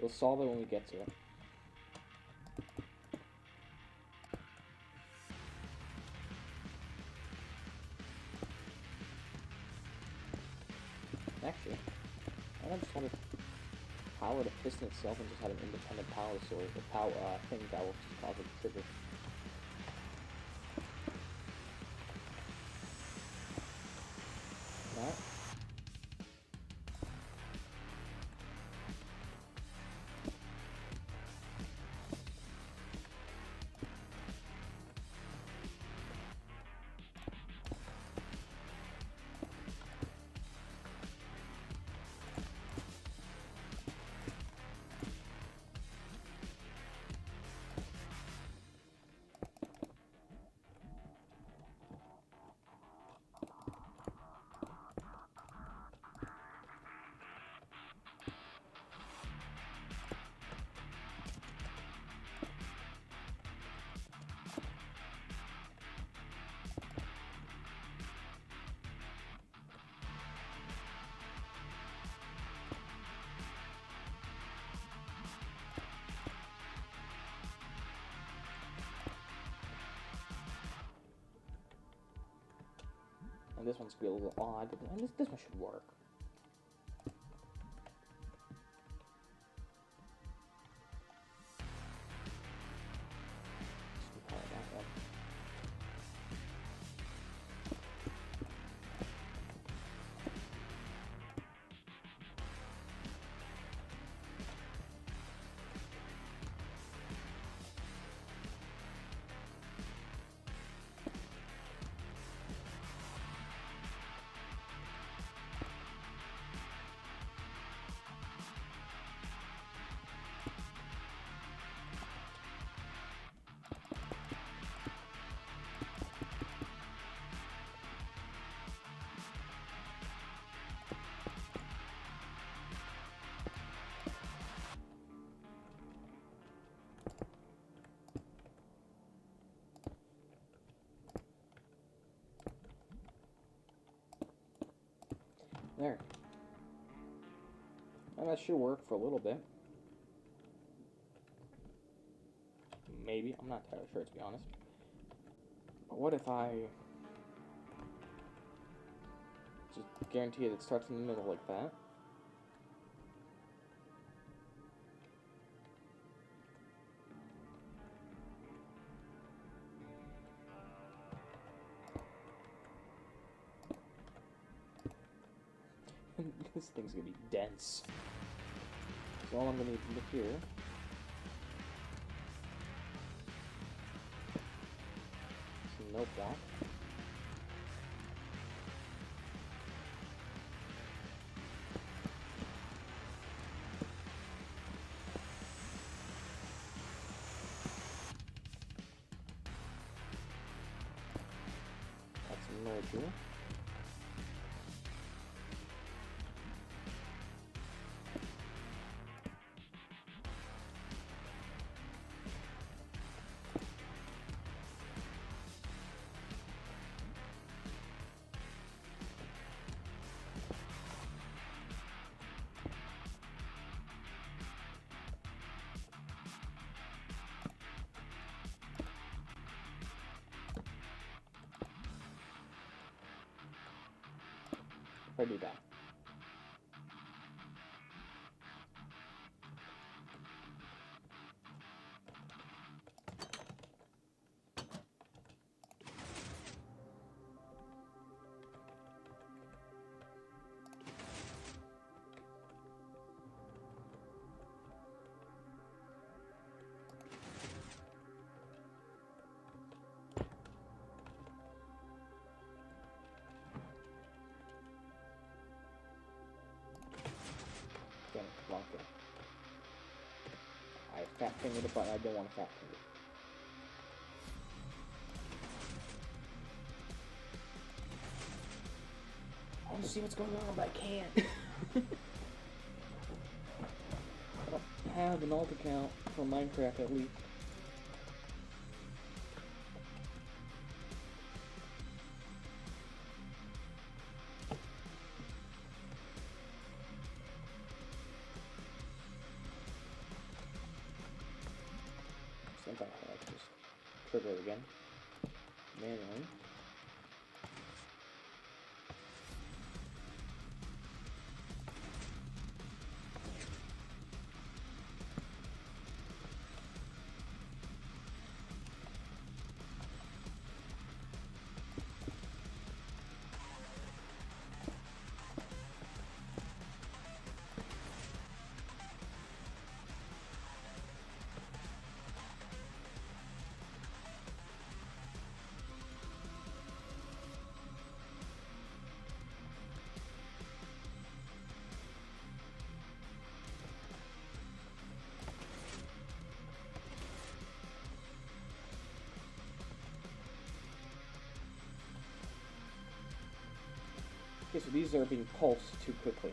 we'll solve it when we get to it. Actually, I just want to power the piston itself and just have an independent power source, a power thing that will just cause it to trigger. That. And this one's gonna be a little odd, but this one should work. There. And that should work for a little bit. Maybe. I'm not entirely sure, to be honest. But what if I just guarantee it starts in the middle like that? This thing's gonna be dense. So all I'm gonna need to look here. Some note block. Got some merger. Or do that. Wrong thing. I fat fingered it, but I don't want to fat finger. I want to see what's going on, but I can't. I don't have an alt account for Minecraft, at least. Sometimes I like to just trigger it again manually. Okay, so these are being pulsed too quickly.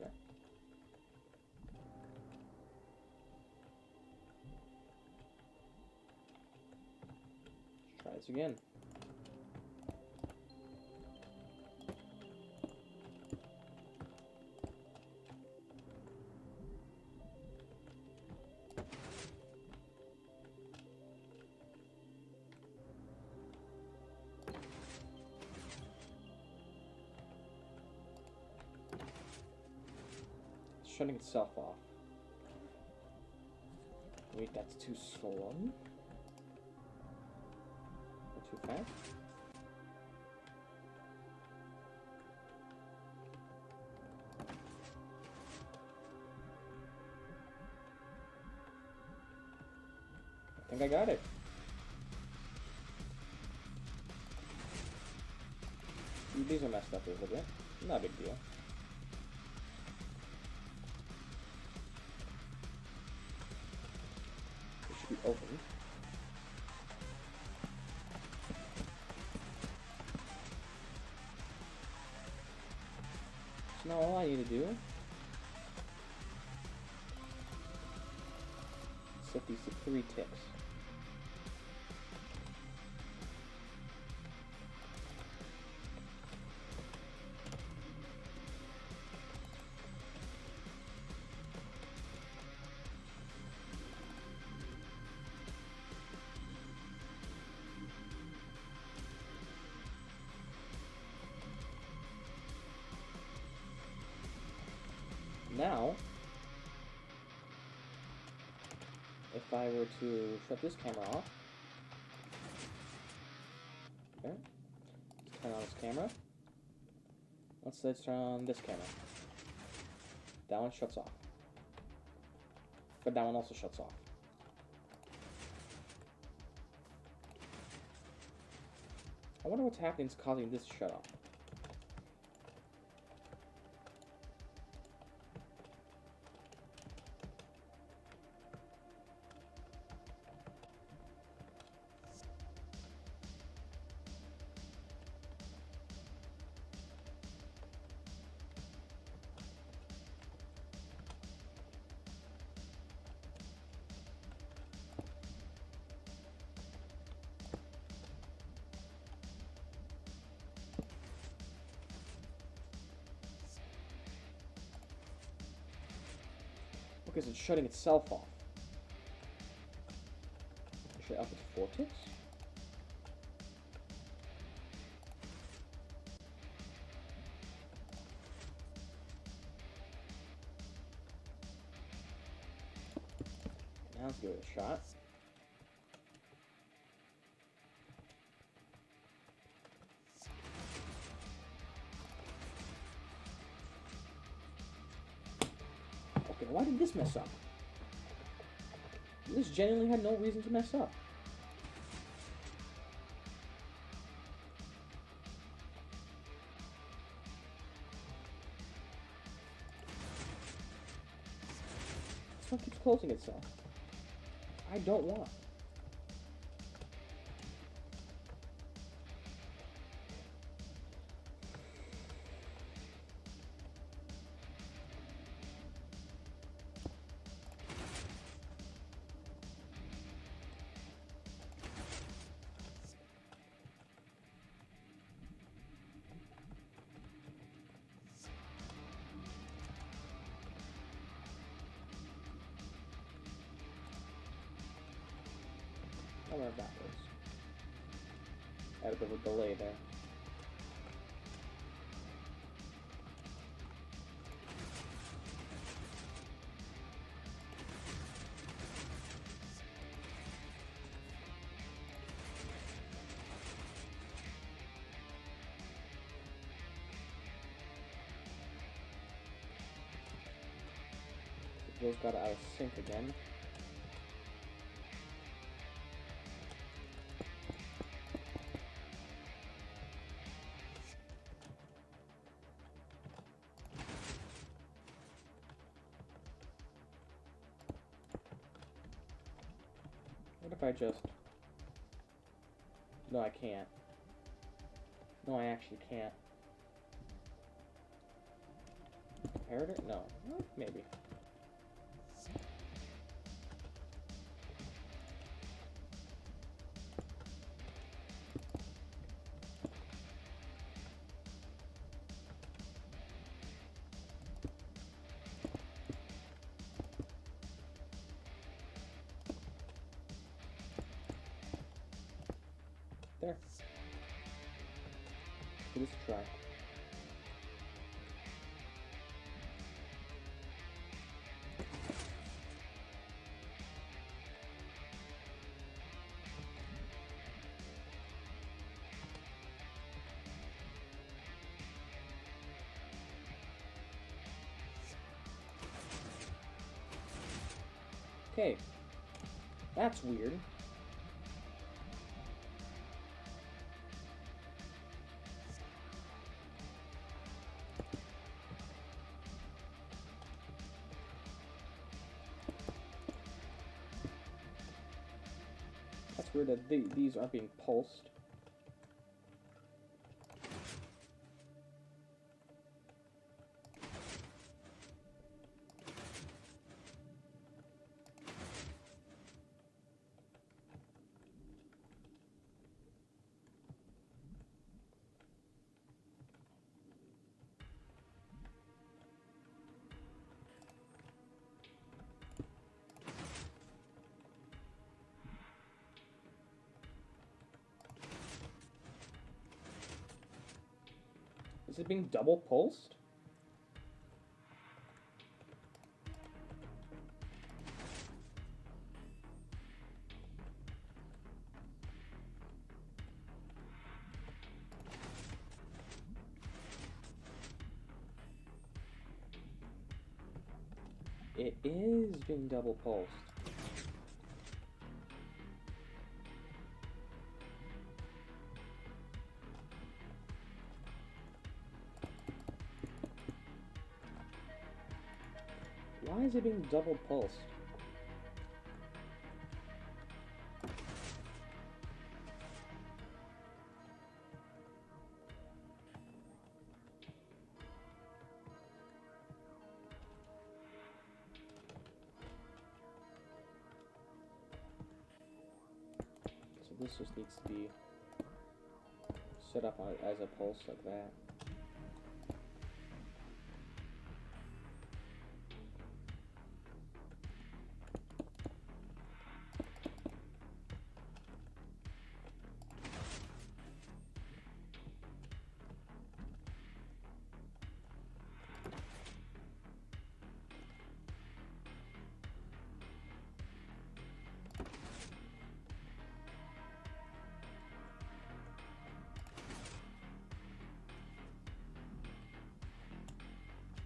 There. Let's try this again. shutting itself off. Wait, that's too slow. Or too fast? I think I got it. These are messed up a little bit. Not a big deal. It should be open. So now all I need to do is set these to 3 ticks. Now, if I were to shut this camera off, okay, let's turn on this camera. Let's turn on this camera. That one shuts off. But that one also shuts off. I wonder what's happening is causing this to shut off. Because it's shutting itself off. Should I up it to 4 ticks? Now let's give it a shot. Okay, why did this mess up? This genuinely had no reason to mess up. This one keeps closing itself. I don't want. I wonder if that was. Had a bit of a delay there. Those got out of sync again. What if I just... No, I can't. No, I actually can't. Comparator? No. Maybe. There. Give this a try. Okay. That's weird. That's weird that these aren't being pulsed. Is it being double pulsed? It is being double pulsed. Why is it being double pulsed? So this just needs to be set up as a pulse like that.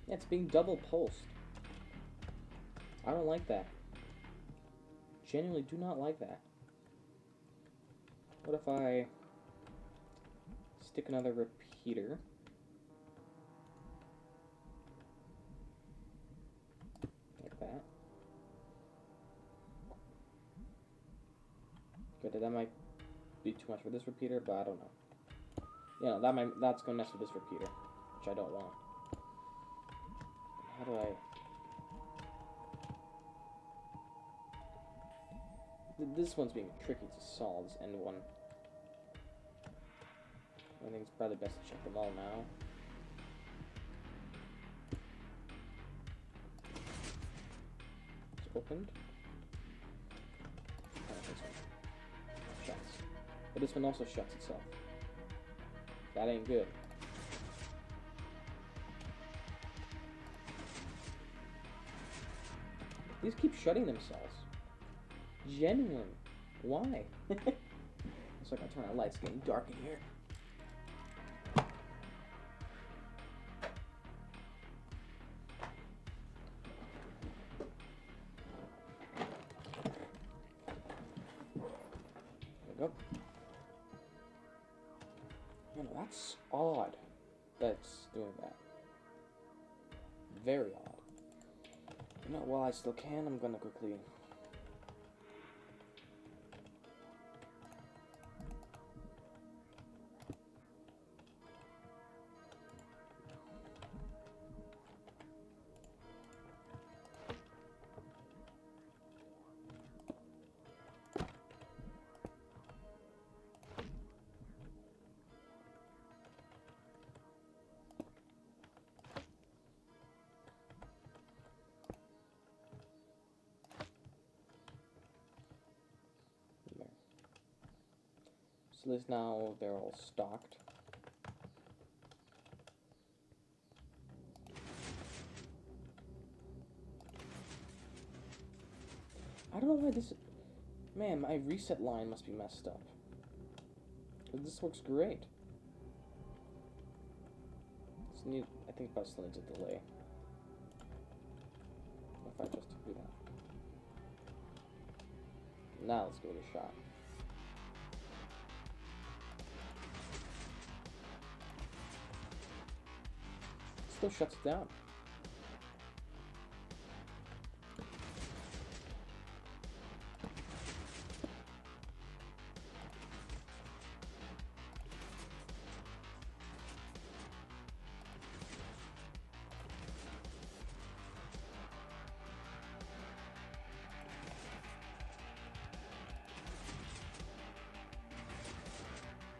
Yeah, it's being double pulsed. I don't like that. Genuinely do not like that. What if I stick another repeater? Like that. Good, that might be too much for this repeater, but I don't know. Yeah, that's gonna mess with this repeater, which I don't want. How do I... This one's being tricky to solve, this end one. I think it's probably best to check them all now. It's opened. Oh, this one shuts. But this one also shuts itself. That ain't good. These keep shutting themselves. Genuine. Why? It's like I turn on lights, it's getting dark in here. There we go. You know, that's odd. That's doing that. Very odd. You know, while I still can, I'm gonna quickly... So this now, they're all stocked. I don't know why this... Man, my reset line must be messed up. But this works great. I think it still needs a delay. If I just do that. Now let's give it a shot. Still shuts it down.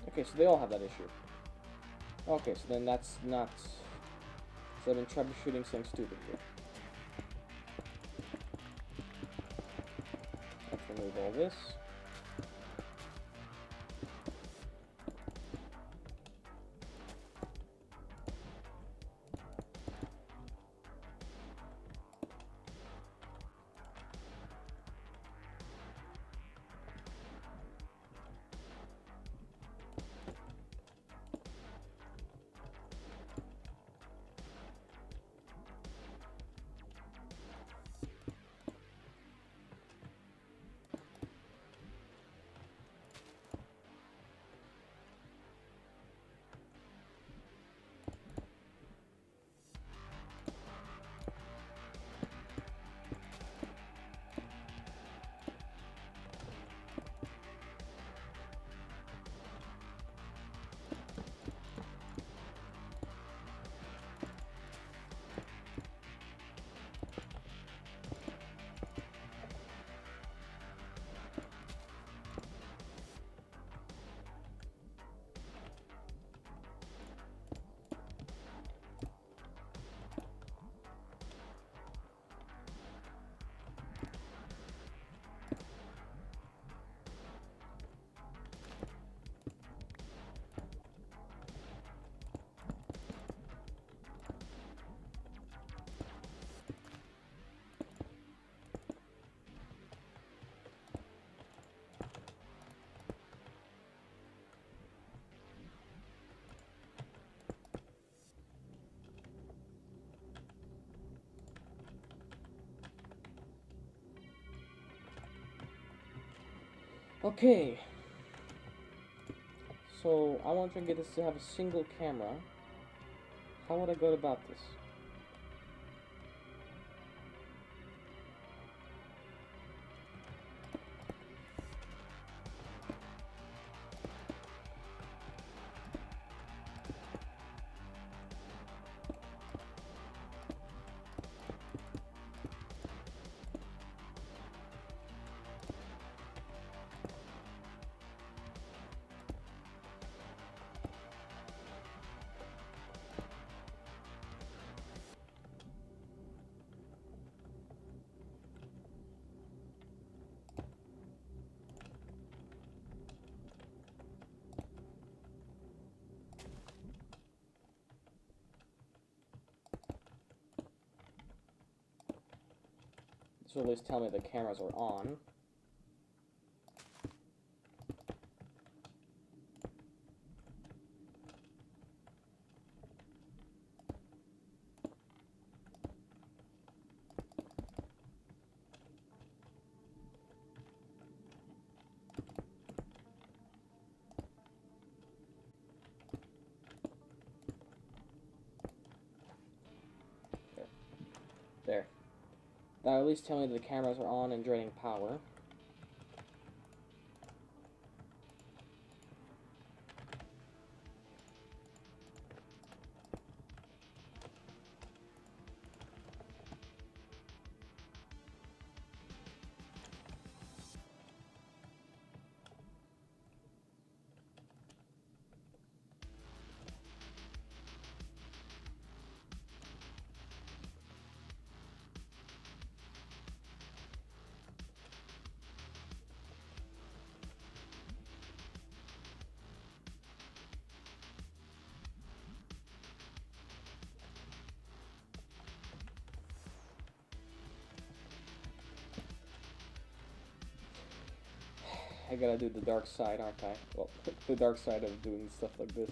Okay, so they all have that issue. Okay, so then that's not... So I've been troubleshooting something stupid here. Let's remove all this. Okay. So, I want to get this to have a single camera. How would I go about this? This will at least tell me the cameras are on. There. That'll at least tell me that the cameras are on and draining power. I gotta do the dark side, aren't I? Well, the dark side of doing stuff like this.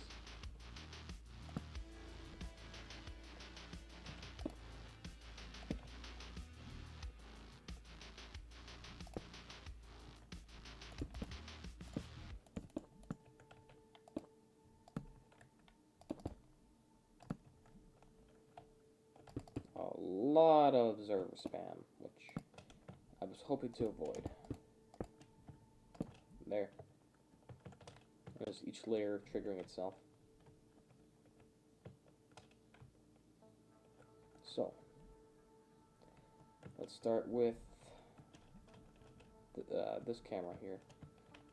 lot of observer spam, which I was hoping to avoid. There. There's each layer triggering itself. So, let's start with this camera here.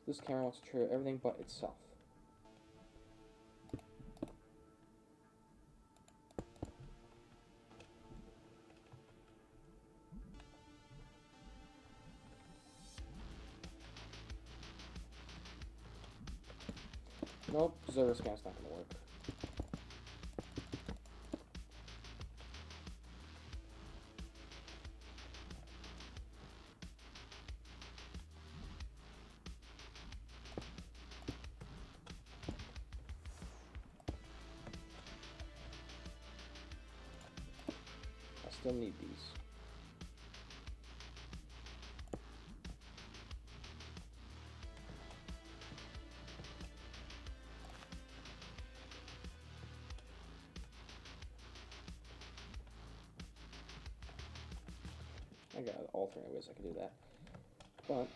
This camera wants to trigger everything but itself. Nope, observer spam's not going to work. I still need these. I got alternate ways I can do that, but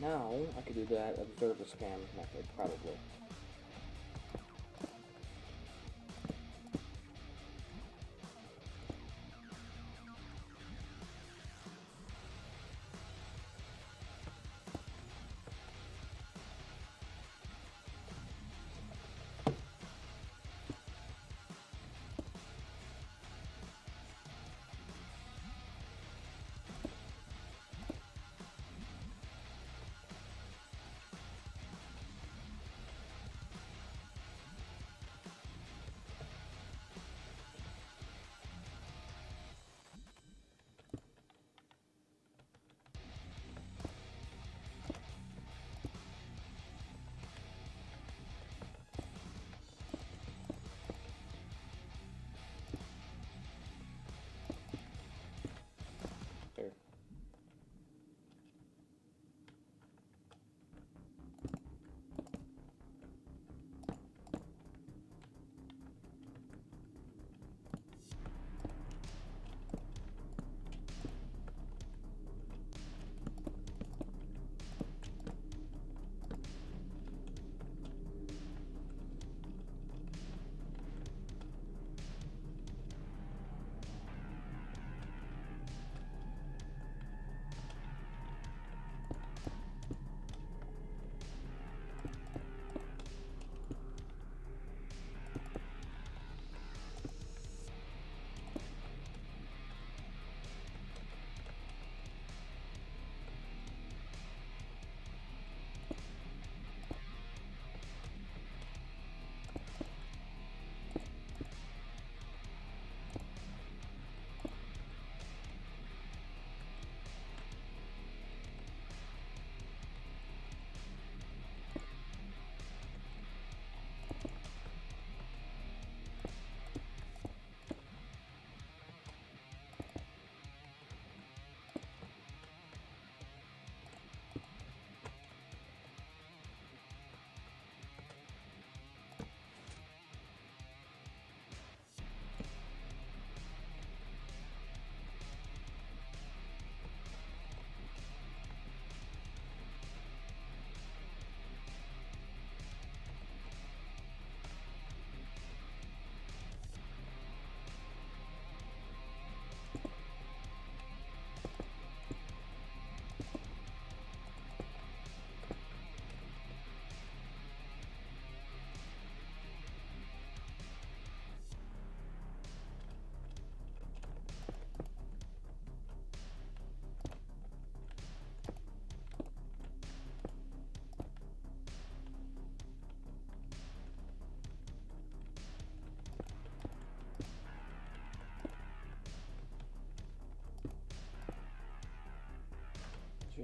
now I could do that observer spam method, probably.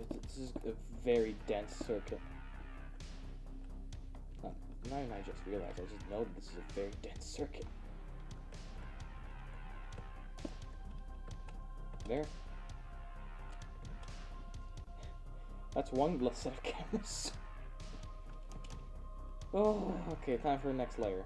This is a very dense circuit. Not even I just realized, I just know that this is a very dense circuit. There. That's one set of cameras. Oh, okay, time for the next layer.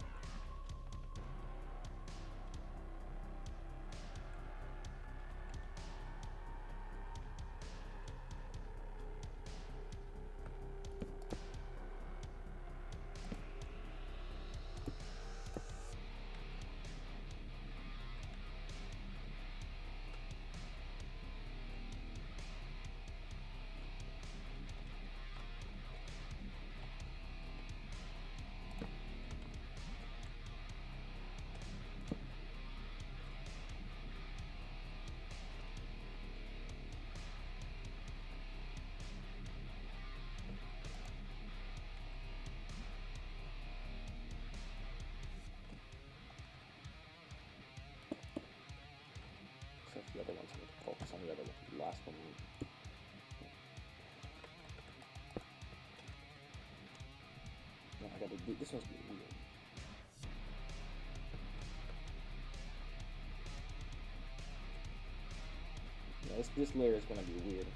The other ones, I'm going to focus on the other one, the last one. No, I gotta do this. One's gonna be weird. Yeah, this layer is gonna be weird.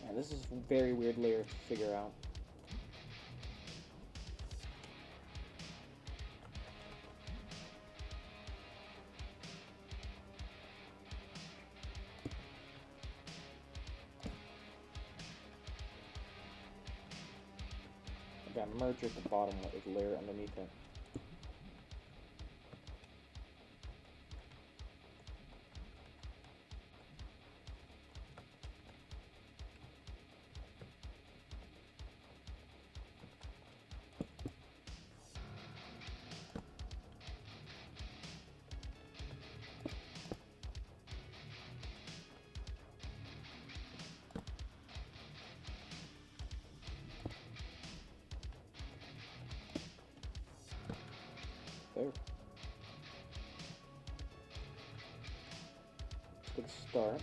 Yeah, this is a very weird layer to figure out. I got merge at the bottom with the layer underneath it. There. Good start.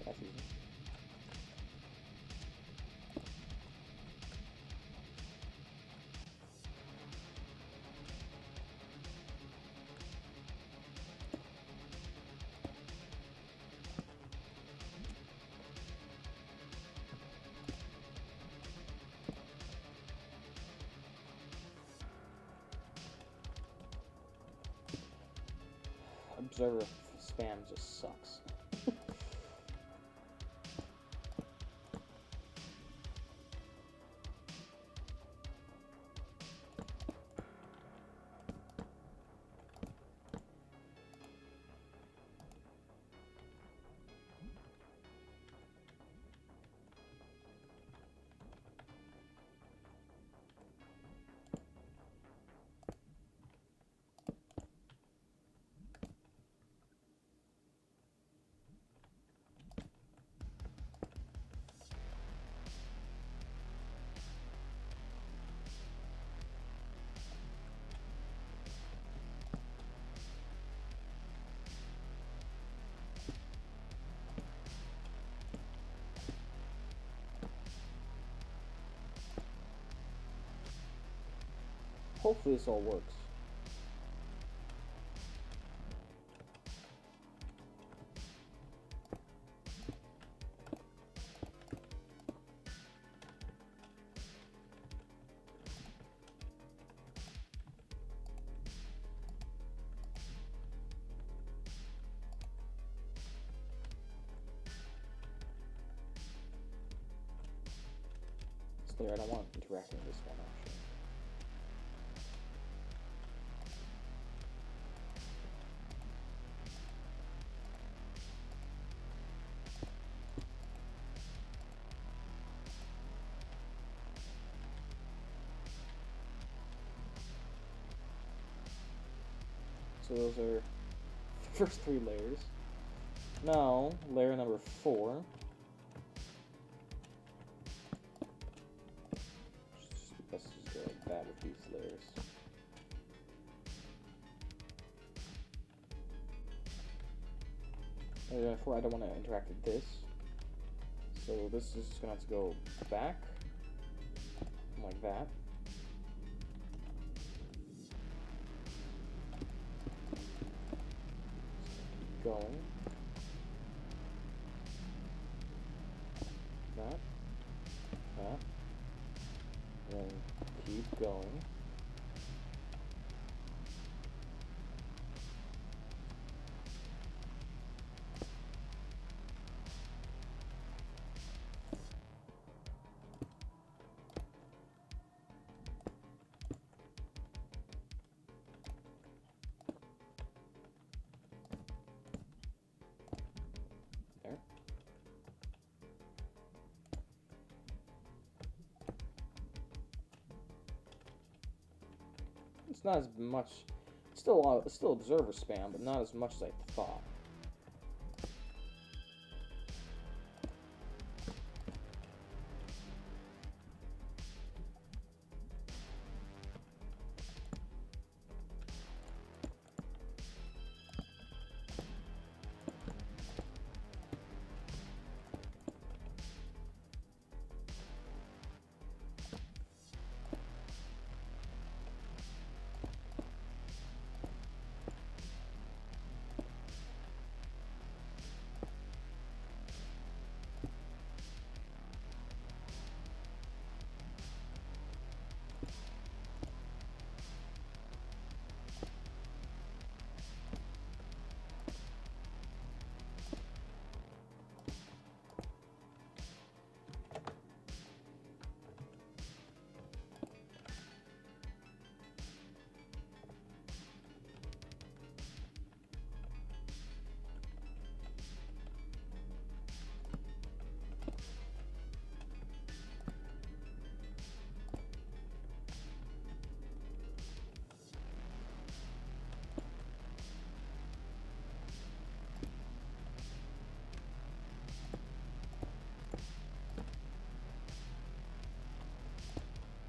That's easy. observer spam just sucks. Hopefully this all works. This layer, I don't want interacting with this one actually. So those are the first 3 layers. Now, layer number 4. Let's just go like that with these layers. Layer number 4, I don't want to interact with this. So this is just going to have to go back, like that. Going. That. And then keep going. It's not as much, still observer spam, but not as much as I thought.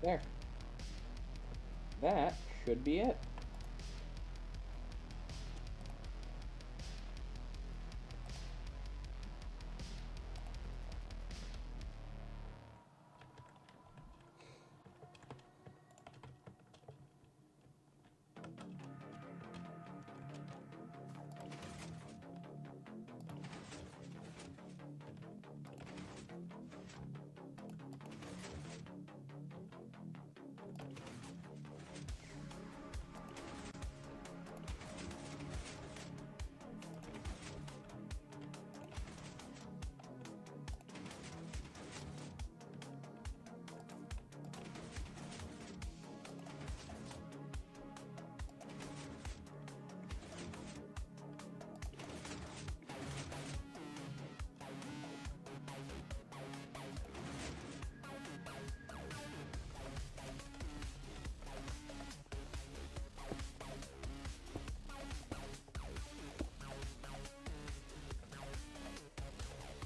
There. That should be it.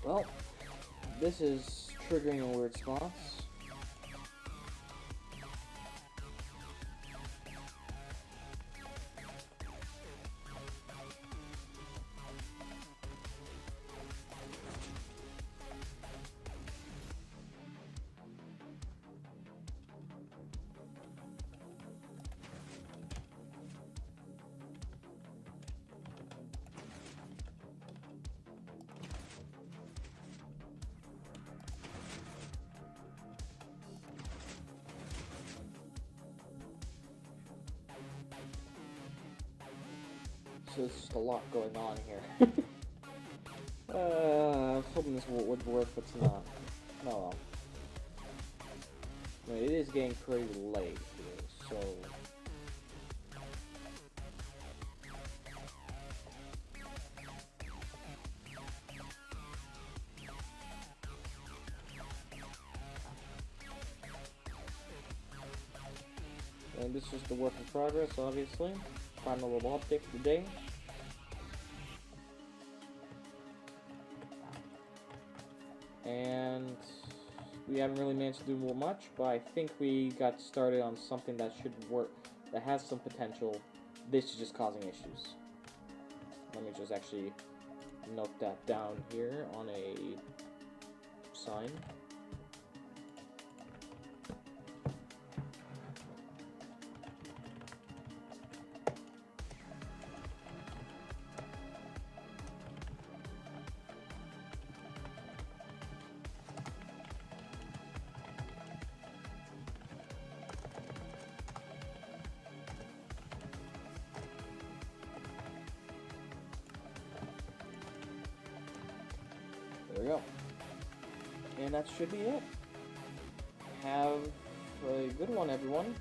Well, this is triggering in weird spots. So there's just a lot going on here. I was hoping this would work, but it's not. No, well. I mean, it is getting pretty late here, so... And this is the work in progress, obviously. Final little update for the day. And we haven't really managed to do much, but I think we got started on something that should work, that has some potential. This is just causing issues. Let me just actually note that down here on a sign. There we go. And that should be it. Have a good one, everyone.